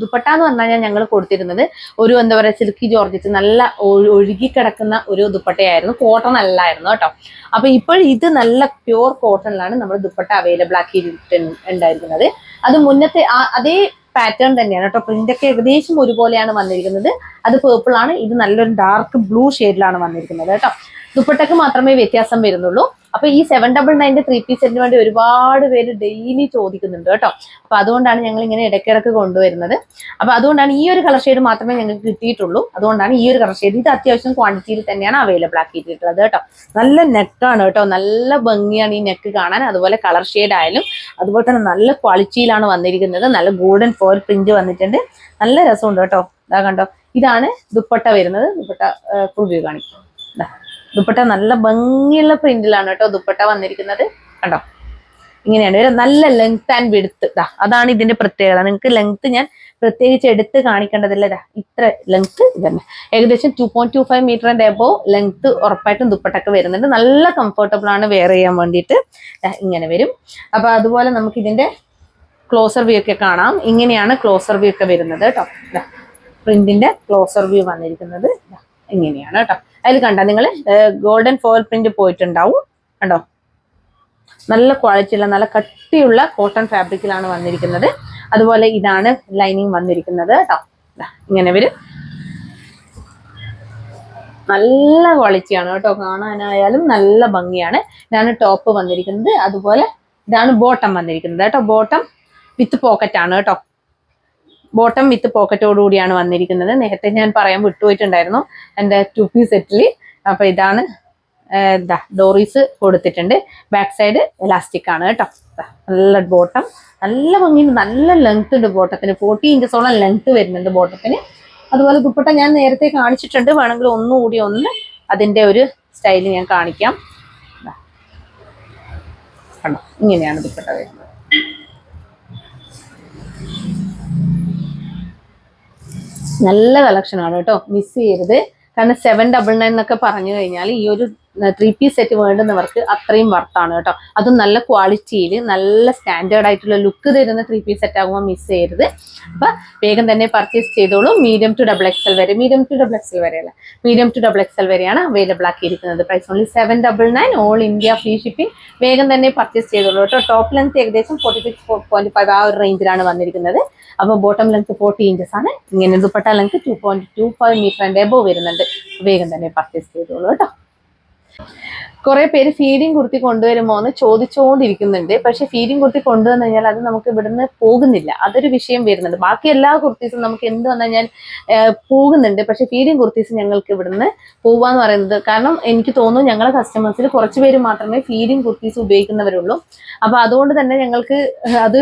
ദുപ്പട്ട എന്ന് പറഞ്ഞാൽ ഞങ്ങൾ കൊടുത്തിരുന്നത് ഒരു എന്താ പറയുക സിൽക്കി ജോർജറ്റ് നല്ല ഒഴുകിക്കിടക്കുന്ന ഒരു ദുപ്പട്ടയായിരുന്നു, കോട്ടൺ അല്ലായിരുന്നു കേട്ടോ. അപ്പൊ ഇപ്പോൾ ഇത് നല്ല പ്യൂർ കോട്ടണിലാണ് നമ്മൾ ദുപ്പട്ട അവൈലബിൾ ആക്കിയിട്ടുണ്ടായിരിക്കുന്നത്. അത് മുന്നത്തെ അതേ പാറ്റേൺ തന്നെയാണ് കേട്ടോ. പ്രിന്റ് ഒക്കെ ഏകദേശം ഒരുപോലെയാണ് വന്നിരിക്കുന്നത്. അത് പേർപ്പിൾ ആണ്, ഇത് നല്ലൊരു ഡാർക്ക് ബ്ലൂ ഷെയ്ഡിലാണ് വന്നിരിക്കുന്നത് കേട്ടോ. ദുപ്പട്ടക്ക് മാത്രമേ വ്യത്യാസം വരുന്നുള്ളൂ. അപ്പൊ ഈ 799 3-piece സെറ്റിന് വേണ്ടി ഒരുപാട് പേര് ഡെയിലി ചോദിക്കുന്നുണ്ട് കേട്ടോ. അപ്പൊ അതുകൊണ്ടാണ് ഞങ്ങൾ ഇങ്ങനെ ഇടയ്ക്കിടയ്ക്ക് കൊണ്ടുവരുന്നത്. അപ്പൊ അതുകൊണ്ടാണ് ഈ ഒരു കളർ ഷെയ്ഡ് മാത്രമേ ഞങ്ങൾക്ക് കിട്ടിയിട്ടുള്ളൂ. അതുകൊണ്ടാണ് ഈ ഒരു കളർ ഷെയ്ഡ്. ഇത് അത്യാവശ്യം ക്വാണ്ടിറ്റിയിൽ തന്നെയാണ് അവൈലബിൾ ആക്കിയിട്ടുള്ളത് കേട്ടോ. നല്ല നെക്കാണ് കേട്ടോ, നല്ല ഭംഗിയാണ് ഈ നെക്ക് കാണാൻ. അതുപോലെ കളർ ഷെയ്ഡ് ആയാലും അതുപോലെ തന്നെ നല്ല ക്വാളിറ്റിയിലാണ് വന്നിരിക്കുന്നത്. നല്ല ഗോൾഡൻ ഫോയിൽ പ്രിന്റ് വന്നിട്ടുണ്ട്. നല്ല രസമുണ്ട് കേട്ടോ. ഇതാ കണ്ടോ, ഇതാണ് ദുപ്പട്ട വരുന്നത്. ദുപ്പട്ട ഫുൾ വ്യൂ കാണിക്കും. ദുപ്പട്ട നല്ല ഭംഗിയുള്ള പ്രിന്റിലാണ് കേട്ടോ ദുപ്പട്ട വന്നിരിക്കുന്നത്. കണ്ടോ, ഇങ്ങനെയാണ് ഒരു നല്ല ലെങ്ത് ആൻഡ് വിഡ്ത്ത്. അതാണ് ഇതിന്റെ പ്രത്യേകത. നിങ്ങൾക്ക് ലെങ്ത് ഞാൻ പ്രത്യേകിച്ച് എടുത്ത് കാണിക്കേണ്ടതില്ല. ഇത്ര ലെങ്ത് ഇതന്നെ, ഏകദേശം 2.25 മീറ്റർ ആൻഡ് എബോ ലെങ്ത് ഉറപ്പായിട്ടും ദുപ്പട്ടൊക്കെ വരുന്നുണ്ട്. നല്ല കംഫർട്ടബിൾ ആണ് വെയർ ചെയ്യാൻ വേണ്ടിയിട്ട്. ഇങ്ങനെ വരും. അപ്പൊ അതുപോലെ നമുക്ക് ഇതിന്റെ ക്ലോസർ വ്യൂ ഒക്കെ കാണാം. ഇങ്ങനെയാണ് ക്ലോസർ വ്യൂ ഒക്കെ വരുന്നത് കേട്ടോ. പ്രിന്റിന്റെ ക്ലോസർ വ്യൂ വന്നിരിക്കുന്നത് ഇങ്ങനെയാണ് കേട്ടോ. അതിൽ കണ്ട നിങ്ങൾ ഗോൾഡൻ ഫോയിൽ പ്രിന്റ് പോയിട്ടുണ്ടാവും. കണ്ടോ, നല്ല ക്വാളിറ്റിയുള്ള നല്ല കട്ടിയുള്ള കോട്ടൺ ഫാബ്രിക്കിലാണ് വന്നിരിക്കുന്നത്. അതുപോലെ ഇതാണ് ലൈനിങ് വന്നിരിക്കുന്നത് കേട്ടോ. ഇങ്ങനെ വരും. നല്ല ക്വാളിറ്റിയാണ് കേട്ടോ, കാണാനായാലും നല്ല ഭംഗിയാണ്. ഇതാണ് ടോപ്പ് വന്നിരിക്കുന്നത്. അതുപോലെ ഇതാണ് ബോട്ടം വന്നിരിക്കുന്നത് കേട്ടോ. ബോട്ടം വിത്ത് പോക്കറ്റ് ആണ് കേട്ടോ. ബോട്ടം വിത്ത് പോക്കറ്റോട് കൂടിയാണ് വന്നിരിക്കുന്നത്. നേരത്തെ ഞാൻ പറയാൻ വിട്ടുപോയിട്ടുണ്ടായിരുന്നു എൻ്റെ 2-piece സെറ്റിൽ. അപ്പൊ ഇതാണ് ഡോറീസ് കൊടുത്തിട്ടുണ്ട്. ബാക്ക് സൈഡ് എലാസ്റ്റിക് ആണ് കേട്ടോ. നല്ല ബോട്ടം, നല്ല ഭംഗിയുണ്ട്. നല്ല ലെങ്ത് ഉണ്ട് ബോട്ടത്തിന്. 40 ഇഞ്ചസോളം ലെങ്ത് വരുന്നുണ്ട് ബോട്ടത്തിന്. അതുപോലെ ദുപ്പട്ട ഞാൻ നേരത്തെ കാണിച്ചിട്ടുണ്ട്. വേണമെങ്കിൽ ഒന്നുകൂടി അതിന്റെ ഒരു സ്റ്റൈല് ഞാൻ കാണിക്കാം. കണ്ടോ, ഇങ്ങനെയാണ് ദുപ്പട്ട വരുന്നത്. നല്ല കളക്ഷനാണ് കേട്ടോ, മിസ് ചെയ്യരുത്. കാരണം 799 എന്നൊക്കെ പറഞ്ഞു കഴിഞ്ഞാൽ ഈ ഒരു 3-piece സെറ്റ് വേണ്ടുന്നവർക്ക് അത്രയും വർത്താണ് കേട്ടോ. അതും നല്ല ക്വാളിറ്റിയിൽ നല്ല സ്റ്റാൻഡേർഡ് ആയിട്ടുള്ള ലുക്ക് തരുന്ന 3-piece സെറ്റ് ആകുമ്പോൾ മിസ് ചെയ്യരുത്. അപ്പൊ വേഗം തന്നെ പർച്ചേസ് ചെയ്തോളൂ. മീഡിയം ടു ഡബിൾ എക്സൽ വരെ, മീഡിയം ടു ഡബിൾ എക്സൽ വരെയാണ് അവൈലബിൾ ആക്കിയിരിക്കുന്നത്. Price only 799, all India free shipping. വേഗം തന്നെ പർച്ചേസ് ചെയ്തോളൂ കേട്ടോ. ടോപ്പ് ലെങ്ത് ഏകദേശം 46.5 ആ ഒരു റേഞ്ചിലാണ് വന്നിരിക്കുന്നത്. അപ്പോൾ ബോട്ടം ലെങ്ത് 40 ഇഞ്ചസ് ആണ്. ഇങ്ങനെ ദുപ്പട്ട ലെങ്ത് 2.25 മീറ്റർ ആൻഡ് എബോ വരുന്നുണ്ട്. വേഗം തന്നെ പർച്ചേസ് ചെയ്തോളൂ കേട്ടോ. കുറെ പേര് ഫീഡിങ് കുർത്തി കൊണ്ടുവരുമോ എന്ന് ചോദിച്ചുകൊണ്ടിരിക്കുന്നുണ്ട്. പക്ഷെ ഫീഡിങ് കുർത്തി കൊണ്ടുവന്നു കഴിഞ്ഞാൽ അത് നമുക്ക് ഇവിടുന്ന് പോകുന്നില്ല, അതൊരു വിഷയം വരുന്നുണ്ട്. ബാക്കി എല്ലാ കുർത്തീസും നമുക്ക് എന്ത് വന്നു കഴിഞ്ഞാൽ പോകുന്നുണ്ട്. പക്ഷെ ഫീഡിങ് കുർത്തീസ് ഞങ്ങൾക്ക് ഇവിടുന്ന് പോവാന്ന് പറയുന്നത് കാരണം എനിക്ക് തോന്നുന്നു ഞങ്ങളെ കസ്റ്റമേഴ്സിൽ കുറച്ച് പേര് മാത്രമേ ഫീഡിങ് കുർത്തീസ് ഉപയോഗിക്കുന്നവരുള്ളൂ. അപ്പൊ അതുകൊണ്ട് തന്നെ ഞങ്ങൾക്ക് അത്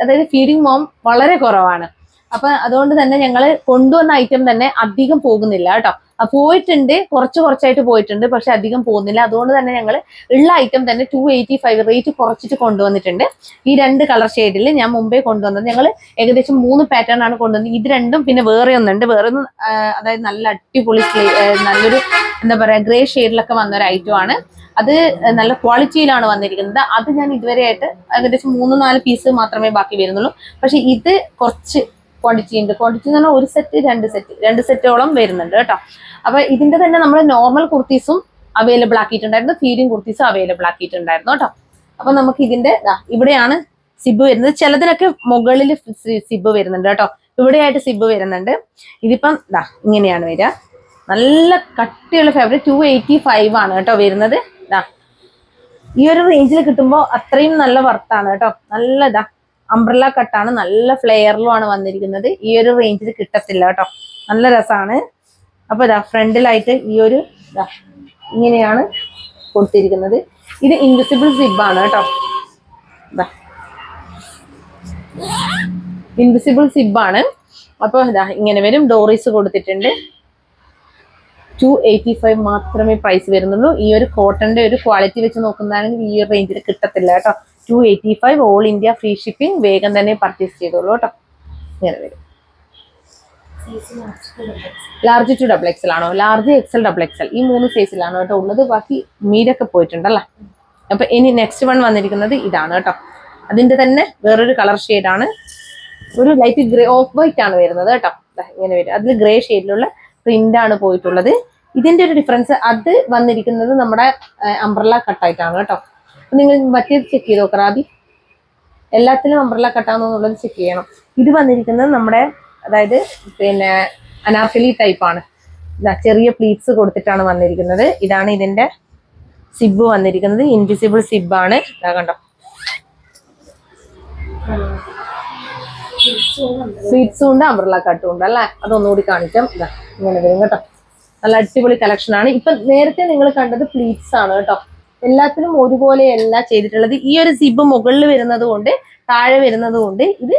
അതായത് ഫീഡിങ് മോം വളരെ കുറവാണ്. അപ്പൊ അതുകൊണ്ട് തന്നെ ഞങ്ങൾ കൊണ്ടുവന്ന ഐറ്റം തന്നെ അധികം പോകുന്നില്ല കേട്ടോ. പോയിട്ടുണ്ട്, കുറച്ചായിട്ട് പോയിട്ടുണ്ട്, പക്ഷെ അധികം പോകുന്നില്ല. അതുകൊണ്ട് തന്നെ ഞങ്ങൾ ഉള്ള ഐറ്റം തന്നെ 285 റേറ്റ് കുറച്ചിട്ട് കൊണ്ടുവന്നിട്ടുണ്ട്. ഈ 2 കളർ ഷെയ്ഡിൽ ഞാൻ മുമ്പേ കൊണ്ടുവന്നത് ഞങ്ങൾ ഏകദേശം 3 പാറ്റേൺ ആണ് കൊണ്ടുവന്നത്. ഇത് രണ്ടും പിന്നെ വേറെ ഒന്നുണ്ട്. വേറെ ഒന്ന് അതായത് നല്ല അടിപൊളി നല്ലൊരു എന്താ പറയാ ഗ്രേ ഷെയ്ഡിലൊക്കെ വന്ന ഒരു ഐറ്റം ആണ്. അത് നല്ല ക്വാളിറ്റിയിലാണ് വന്നിരിക്കുന്നത്. അത് ഞാൻ ഇതുവരെയായിട്ട് ഏകദേശം 3-4 പീസ് മാത്രമേ ബാക്കി വരുന്നുള്ളൂ. പക്ഷെ ഇത് കുറച്ച് ക്വാണ്ടിറ്റി ഉണ്ട്. ക്വാണ്ടിറ്റി എന്ന് പറഞ്ഞാൽ 1 സെറ്റ് 2 സെറ്റോളം വരുന്നുണ്ട് കേട്ടോ. അപ്പൊ ഇതിന്റെ തന്നെ നമ്മൾ നോർമൽ കുർത്തീസും അവൈലബിൾ ആക്കിയിട്ടുണ്ടായിരുന്നു, ഫീഡിങ് കുർത്തീസും അവൈലബിൾ ആക്കിയിട്ടുണ്ടായിരുന്നു കേട്ടോ. അപ്പൊ നമുക്ക് ഇതിന്റെ ഇവിടെയാണ് സിബ് വരുന്നത്. ചിലതിനൊക്കെ മുകളിൽ സിബ് വരുന്നുണ്ട് കേട്ടോ. ഇവിടെയായിട്ട് സിബ് വരുന്നുണ്ട്. ഇതിപ്പം ഇങ്ങനെയാണ് വരിക. നല്ല കട്ടിയുള്ള ഫാബ്രിക് 285 ആണ് കേട്ടോ വരുന്നത്. ഈ ഒരു റേഞ്ചിൽ കിട്ടുമ്പോൾ അത്രയും നല്ല വർത്താണ് കേട്ടോ. നല്ല അംബ്രല്ല കട്ടാണ്, നല്ല ഫ്ലെയറിലുമാണ് വന്നിരിക്കുന്നത്. ഈ ഒരു റേഞ്ചിൽ കിട്ടത്തില്ല കേട്ടോ. നല്ല രസമാണ്. അപ്പൊ ഫ്രണ്ടിലായിട്ട് ഈ ഒരു ഇങ്ങനെയാണ് കൊടുത്തിരിക്കുന്നത്. ഇത് ഇൻവിസിബിൾ സിബാണ് കേട്ടോ. ഇൻവിസിബിൾ സിബാണ്. അപ്പോൾ ഇതാ ഇങ്ങനെ വരും. ഡോറീസ് കൊടുത്തിട്ടുണ്ട്. 285 മാത്രമേ പ്രൈസ് വരുന്നുള്ളൂ. ഈ ഒരു കോട്ടന്റെ ഒരു ക്വാളിറ്റി വെച്ച് നോക്കുന്നതാണെങ്കിൽ ഈ ഒരു റേഞ്ചിൽ കിട്ടത്തില്ല കേട്ടോ. 285 ഓൾ ഇന്ത്യ ഫ്രീ ഷിപ്പിംഗ്. വേഗം തന്നെ പർച്ചേസ് ചെയ്തോളൂ കേട്ടോ. ഇങ്ങനെ വരും. ലാർജ് ടു ഡബിൾ എക്സൽ ആണോ? ലാർജ് എക്സൽ ഡബിൾ എക്സൽ ഈ 3 സൈസിലാണ് കേട്ടോ ഉള്ളത്. ബാക്കി മീഡൊക്കെ പോയിട്ടുണ്ടല്ലോ. അപ്പൊ ഇനി നെക്സ്റ്റ് വൺ വന്നിരിക്കുന്നത് ഇതാണ് കേട്ടോ. അതിന്റെ തന്നെ വേറൊരു കളർ ഷെയ്ഡാണ്. ഒരു ലൈറ്റ് ഗ്രേ ഓഫ് വൈറ്റ് ആണ് വരുന്നത് കേട്ടോ. ഇങ്ങനെ വരും. അതിൽ ഗ്രേ ഷെയ്ഡിലുള്ള പ്രിന്റ് ആണ് പോയിട്ടുള്ളത്. ഇതിന്റെ ഒരു ഡിഫറൻസ്, അത് വന്നിരിക്കുന്നത് നമ്മുടെ അംബ്രല്ല കട്ടായിട്ടാണ് കേട്ടോ. നിങ്ങൾ മറ്റേത് ചെക്ക് ചെയ്ത് നോക്കാം ആദ്യം. എല്ലാത്തിലും അംബ്രല്ല കട്ടാണെന്നുള്ളത് ചെക്ക് ചെയ്യണം. ഇത് വന്നിരിക്കുന്നത് നമ്മുടെ അതായത് പിന്നെ അനാർക്കലി ടൈപ്പ് ആണ്. ചെറിയ പ്ലീറ്റ്സ് കൊടുത്തിട്ടാണ് വന്നിരിക്കുന്നത്. ഇതാണ് ഇതിന്റെ സിബ് വന്നിരിക്കുന്നത്. ഇൻവിസിബിൾ സിബാണ്. ഇതാ കണ്ടോ, പ്ലീറ്റ്സും ഉണ്ട് അംബ്രല്ല കട്ടും ഉണ്ട് അല്ലേ. അതൊന്നുകൂടി കാണിക്കാം. ഇതാ ഇങ്ങനെ വരും കേട്ടോ. നല്ല അടിപൊളി കളക്ഷൻ ആണ്. ഇപ്പൊ നേരത്തെ നിങ്ങൾ കണ്ടത് പ്ലീറ്റ്സ് ആണ് കേട്ടോ. എല്ലാത്തിനും ഒരുപോലെയല്ല ചെയ്തിട്ടുള്ളത്. ഈ ഒരു സിബ് മുകളിൽ വരുന്നത് കൊണ്ട് താഴെ വരുന്നത് കൊണ്ട് ഇത്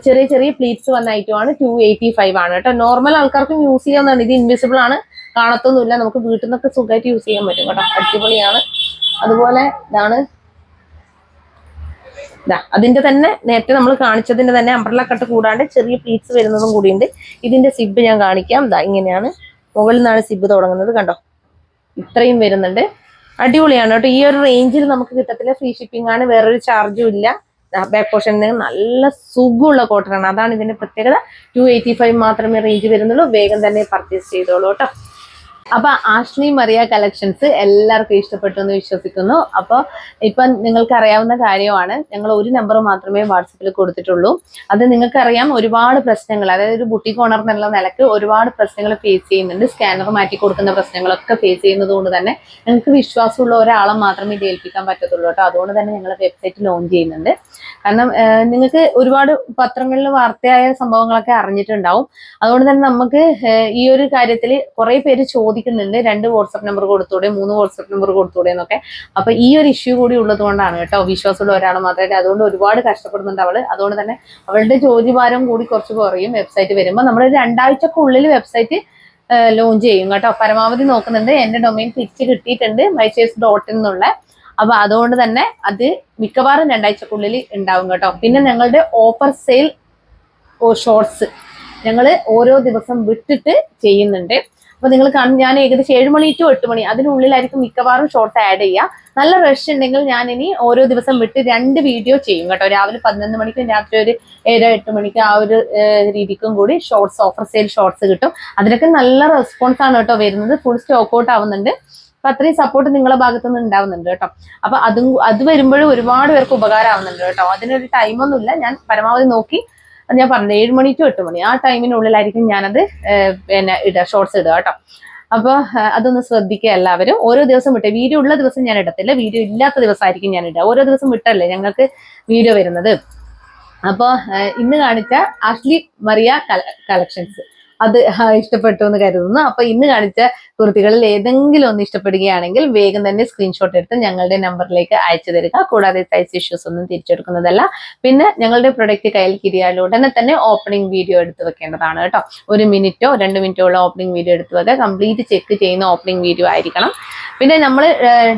ചെറിയ ചെറിയ പ്ലീറ്റ്സ് വന്ന ഐറ്റമാണ്. 285 ആണ് കേട്ടോ. നോർമൽ ആൾക്കാർക്കും യൂസ് ചെയ്യാവുന്നതാണ്. ഇത് ഇൻവിസിബിൾ ആണ്, കാണത്തൊന്നുമില്ല. നമുക്ക് വീട്ടിൽ നിന്നൊക്കെ സുഖമായിട്ട് യൂസ് ചെയ്യാൻ പറ്റും കേട്ടോ. അടിപൊളിയാണ്. അതുപോലെ ഇതാണ് അതിന്റെ തന്നെ നേരത്തെ നമ്മൾ കാണിച്ചതിന്റെ തന്നെ അംബ്രല്ല കട്ട് കൂടാണ്ട് ചെറിയ പ്ലീറ്റ്സ് വരുന്നതും കൂടിയുണ്ട്. ഇതിന്റെ സിബ് ഞാൻ കാണിക്കാം. ഇങ്ങനെയാണ്. മുകളിൽ നിന്നാണ് സിബ് തുടങ്ങുന്നത്. കണ്ടോ, ഇത്രയും വരുന്നുണ്ട്. അടിപൊളിയാണ് കേട്ടോ. ഈ ഒരു റേഞ്ചിൽ നമുക്ക് കിട്ടത്തില്ല. ഫ്രീ ഷിപ്പിംഗ് ആണ്, വേറൊരു ചാർജും ഇല്ല. ബാക്ക് പോർഷൻ നല്ല സുഖമുള്ള കോട്ടൺ ആണ്. അതാണ് ഇതിന്റെ പ്രത്യേകത. 285 മാത്രമേ റേഞ്ച് വരുന്നുള്ളൂ. വേഗം തന്നെ പർച്ചേസ് ചെയ്തോളൂ കേട്ടോ. അപ്പൊ ആഷ്ലി മറിയ കളക്ഷൻസ് എല്ലാവർക്കും ഇഷ്ടപ്പെട്ടു എന്ന് വിശ്വസിക്കുന്നു. അപ്പോൾ ഇപ്പൊ നിങ്ങൾക്ക് അറിയാവുന്ന കാര്യമാണ്, ഞങ്ങൾ ഒരു നമ്പർ മാത്രമേ വാട്സപ്പിൽ കൊടുത്തിട്ടുള്ളൂ. അത് നിങ്ങൾക്കറിയാം, ഒരുപാട് പ്രശ്നങ്ങൾ, അതായത് ഒരു ബുട്ടിക് ഓണർ എന്നുള്ള നിലക്ക് ഒരുപാട് പ്രശ്നങ്ങൾ ഫേസ് ചെയ്യുന്നുണ്ട്. സ്കാനർ മാറ്റി കൊടുക്കുന്ന പ്രശ്നങ്ങളൊക്കെ ഫേസ് ചെയ്യുന്നത് കൊണ്ട് തന്നെ ഞങ്ങൾക്ക് വിശ്വാസമുള്ള ഒരാളെ മാത്രമേ ഇത് ഏൽപ്പിക്കാൻ പറ്റത്തുള്ളൂ കേട്ടോ. അതുകൊണ്ട് തന്നെ ഞങ്ങൾ വെബ്സൈറ്റ് ലോഞ്ച് ചെയ്യുന്നുണ്ട്. കാരണം നിങ്ങൾക്ക് ഒരുപാട് പത്രങ്ങളിൽ വാർത്തയായ സംഭവങ്ങളൊക്കെ അറിഞ്ഞിട്ടുണ്ടാവും. അതുകൊണ്ട് തന്നെ നമുക്ക് ഈ ഒരു കാര്യത്തിൽ കുറെ പേര് ചോദിക്കുന്നുണ്ട്, 2 വാട്സ്ആപ്പ് നമ്പർ കൊടുത്തൂടെ, 3 വാട്സ്ആപ്പ് നമ്പർ കൊടുത്തൂടെ എന്നൊക്കെ. അപ്പൊ ഈ ഒരു ഇഷ്യൂ കൂടി ഉള്ളത് കൊണ്ടാണ് കേട്ടോ. വിശ്വാസമുള്ള ഒരാൾ മാത്രമേ. അതുകൊണ്ട് ഒരുപാട് കഷ്ടപ്പെടുന്നുണ്ട് അവള്. അതുകൊണ്ട് തന്നെ അവളുടെ ജോലി ഭാരം കൂടി കുറച്ച് കുറയും. വെബ്സൈറ്റ് വരുമ്പോൾ നമ്മൾ 2 ആഴ്ചക്കുള്ളിൽ വെബ്സൈറ്റ് ലോഞ്ച് ചെയ്യും കേട്ടോ. പരമാവധി നോക്കുന്നുണ്ട്. എന്റെ ഡൊമൈൻ തിരിച്ച് കിട്ടിയിട്ടുണ്ട്, mychase.in എന്നുള്ള. അപ്പൊ അതുകൊണ്ട് തന്നെ അത് മിക്കവാറും 2 ആഴ്ചക്കുള്ളിൽ ഉണ്ടാവും കേട്ടോ. പിന്നെ ഞങ്ങളുടെ ഓഫർ സെയിൽ ഷോർട്സ് ഞങ്ങൾ ഓരോ ദിവസം വിട്ടിട്ട് ചെയ്യുന്നുണ്ട്. അപ്പൊ നിങ്ങൾ ഞാൻ ഏകദേശം 7 മണി to 8 മണി അതിനുള്ളിലായിരിക്കും മിക്കവാറും ഷോർട്സ് ആഡ് ചെയ്യുക. നല്ല റഷ് ഉണ്ടെങ്കിൽ ഞാൻ ഇനി ഓരോ ദിവസം വിട്ട് 2 വീഡിയോ ചെയ്യും കേട്ടോ. രാവിലെ 11 മണിക്കും രാത്രി ഒരു 7-8 മണിക്ക് ആ ഒരു രീതിക്കും കൂടി ഷോർട്സ്, ഓഫർ സെയിൽ ഷോർട്സ് കിട്ടും. അതിനൊക്കെ നല്ല റെസ്പോൺസ് ആണ് കേട്ടോ വരുന്നത്. ഫുൾ സ്റ്റോക്ക് ഔട്ട് ആവുന്നുണ്ട്. അപ്പൊ അത്രയും സപ്പോർട്ട് നിങ്ങളുടെ ഭാഗത്തു നിന്ന് ഉണ്ടാവുന്നുണ്ട് കേട്ടോ. അപ്പൊ അത് വരുമ്പോഴും ഒരുപാട് പേർക്ക് ഉപകാരം ആവുന്നുണ്ട് കേട്ടോ. അതിനൊരു ടൈമൊന്നുമില്ല. ഞാൻ പരമാവധി നോക്കി, ഞാൻ പറഞ്ഞത് 7 മണി to 8 മണി ആ ടൈമിനുള്ളിലായിരിക്കും ഞാനത് പിന്നെ ഷോർട്സ് ഇടുക കേട്ടോ. അപ്പൊ അതൊന്ന് ശ്രദ്ധിക്കുക എല്ലാവരും. ഓരോ ദിവസം വിട്ടേ, വീഡിയോ ഉള്ള ദിവസം ഞാൻ ഇടത്തില്ല, വീഡിയോ ഇല്ലാത്ത ദിവസമായിരിക്കും ഞാൻ ഇടുക. ഓരോ ദിവസം വിട്ടല്ലേ ഞങ്ങൾക്ക് വീഡിയോ വരുന്നത്. അപ്പോൾ ഇന്ന് കാണിച്ച ആഷ്ലി മറിയ കളക്ഷൻസ് അത് ഇഷ്ടപ്പെട്ടു എന്ന് കരുതുന്നു. അപ്പൊ ഇന്ന് കാണിച്ച കുർത്തികളിൽ ഏതെങ്കിലും ഒന്ന് ഇഷ്ടപ്പെടുകയാണെങ്കിൽ വേഗം തന്നെ സ്ക്രീൻഷോട്ട് എടുത്ത് ഞങ്ങളുടെ നമ്പറിലേക്ക് അയച്ചു തരിക. കൂടാതെ സൈസ് ഇഷ്യൂസ് ഒന്നും തിരിച്ചെടുക്കുന്നതല്ല. പിന്നെ ഞങ്ങളുടെ പ്രൊഡക്റ്റ് കയ്യിൽ കിട്ടിയാൽ ഉടനെ തന്നെ ഓപ്പണിംഗ് വീഡിയോ എടുത്ത് വെക്കേണ്ടതാണ് കേട്ടോ. 1 മിനിറ്റോ 2 മിനിറ്റോ ഉള്ള ഓപ്പണിംഗ് വീഡിയോ എടുത്ത് വെക്കുക. കംപ്ലീറ്റ് ചെക്ക് ചെയ്യുന്ന ഓപ്പണിംഗ് വീഡിയോ ആയിരിക്കണം. പിന്നെ നമ്മൾ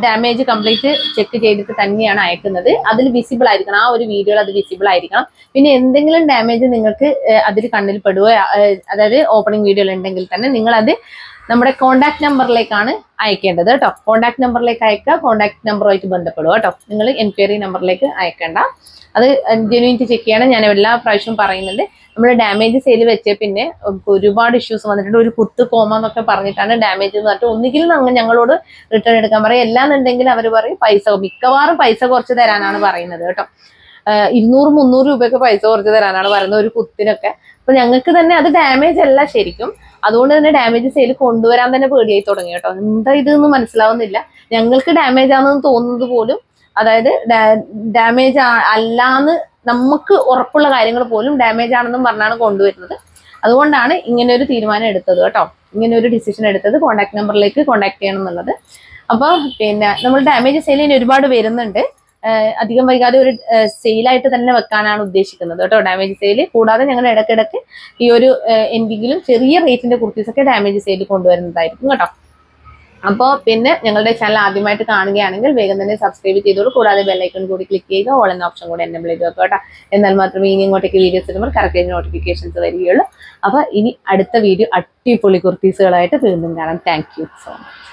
ഡാമേജ് കംപ്ലീറ്റ് ചെക്ക് ചെയ്തിട്ട് തന്നെയാണ് അയക്കുന്നത്. അതിൽ വിസിബിൾ ആയിരിക്കണം, ആ ഒരു വീഡിയോയിൽ അത് വിസിബിൾ ആയിരിക്കണം. പിന്നെ എന്തെങ്കിലും ഡാമേജ് നിങ്ങൾക്ക് അതിൽ കണ്ണിൽ പെടുകയോ, അതായത് ഓപ്പണിംഗ് വീഡിയോയിൽ ഉണ്ടെങ്കിൽ തന്നെ നിങ്ങൾ അത് നമ്മുടെ കോൺടാക്ട് നമ്പറിലേക്കാണ് അയക്കേണ്ടത് കേട്ടോ. കോൺടാക്ട് നമ്പറിലേക്ക് അയക്കുക. കോൺടാക്ട് നമ്പറുമായിട്ട് ബന്ധപ്പെടുക കേട്ടോ. നിങ്ങൾ എൻക്വയറി നമ്പറിലേക്ക് അയക്കേണ്ട. അത് ജെന്യൂനിറ്റി ചെക്ക് ചെയ്യണം. ഞാൻ എല്ലാ പ്രാവശ്യവും പറയുന്നുണ്ട്. നമ്മൾ ഡാമേജ് സെയിൽ വെച്ചേ പിന്നെ ഒരുപാട് ഇഷ്യൂസ് വന്നിട്ടുണ്ട്. ഒരു കുത്ത് കോമ എന്നൊക്കെ പറഞ്ഞിട്ടാണ് ഡാമേജ് എന്ന് പറഞ്ഞിട്ട് ഒന്നുകിൽ ഞങ്ങളോട് റിട്ടേൺ എടുക്കാൻ പറയും. എല്ലാന്നുണ്ടെങ്കിൽ അവർ പറയും മിക്കവാറും പൈസ കുറച്ച് തരാനാണ് പറയുന്നത് കേട്ടോ. 200-300 രൂപയൊക്കെ പൈസ കുറച്ച് തരാനാണ് പറയുന്നത് ഒരു കുത്തിനൊക്കെ. അപ്പൊ ഞങ്ങൾക്ക് തന്നെ അത് ഡാമേജ് അല്ല ശരിക്കും. അതുകൊണ്ട് തന്നെ ഡാമേജ് സെയിൽ കൊണ്ടുവരാൻ തന്നെ പേടിയായി തുടങ്ങി കേട്ടോ. എന്താ ഇതെന്ന് മനസ്സിലാവുന്നില്ല. ഞങ്ങൾക്ക് ഡാമേജ് ആണെന്ന് തോന്നുന്നത് പോലും, അതായത് ഡാമേജ് അല്ലാന്ന് നമുക്ക് ഉറപ്പുള്ള കാര്യങ്ങൾ പോലും ഡാമേജ് ആണെന്നും പറഞ്ഞാണ് കൊണ്ടുവരുന്നത്. അതുകൊണ്ടാണ് ഇങ്ങനെ ഒരു തീരുമാനം എടുത്തത് കേട്ടോ. ഇങ്ങനെ ഒരു ഡിസിഷൻ എടുത്തത് കോൺടാക്ട് നമ്പറിലേക്ക് കോൺടാക്ട് ചെയ്യണം എന്നുള്ളത്. അപ്പൊ പിന്നെ നമ്മൾ ഡാമേജ് സെയിൽ ഒരുപാട് വരുന്നുണ്ട്. അധികം വൈകാതെ ഒരു സെയിലായിട്ട് തന്നെ വെക്കാനാണ് ഉദ്ദേശിക്കുന്നത് കേട്ടോ. ഡാമേജ് സെയിൽ കൂടാതെ ഞങ്ങൾ ഇടയ്ക്കിടയ്ക്ക് ഈ ഒരു എന്തെങ്കിലും ചെറിയ റേറ്റിന്റെ കുർത്തീസൊക്കെ ഡാമേജ് സെയിൽ കൊണ്ടുവരുന്നതായിരിക്കും കേട്ടോ. അപ്പോൾ പിന്നെ ഞങ്ങളുടെ ചാനൽ ആദ്യമായിട്ട് കാണുകയാണെങ്കിൽ വേഗം തന്നെ സബ്സ്ക്രൈബ് ചെയ്തോളൂ. കൂടാതെ ബെല്ലൈക്കൺ കൂടി ക്ലിക്ക് ചെയ്യുക, ഓൾ എന്ന ഓപ്ഷൻ കൂടി എനേബിൾ ചെയ്ത് വെക്കുക കേട്ടോ. എന്നാൽ മാത്രമേ ഇനി ഇങ്ങോട്ടേക്ക് വീഡിയോസ് ഇടുമ്പോൾ കറക്റ്റ് നോട്ടിഫിക്കേഷൻസ് വരികയുള്ളൂ. അപ്പോൾ ഇനി അടുത്ത വീഡിയോ അടിപൊളി കുർത്തീസുകളായിട്ട് വീണ്ടും കാണാം. Thank you so much.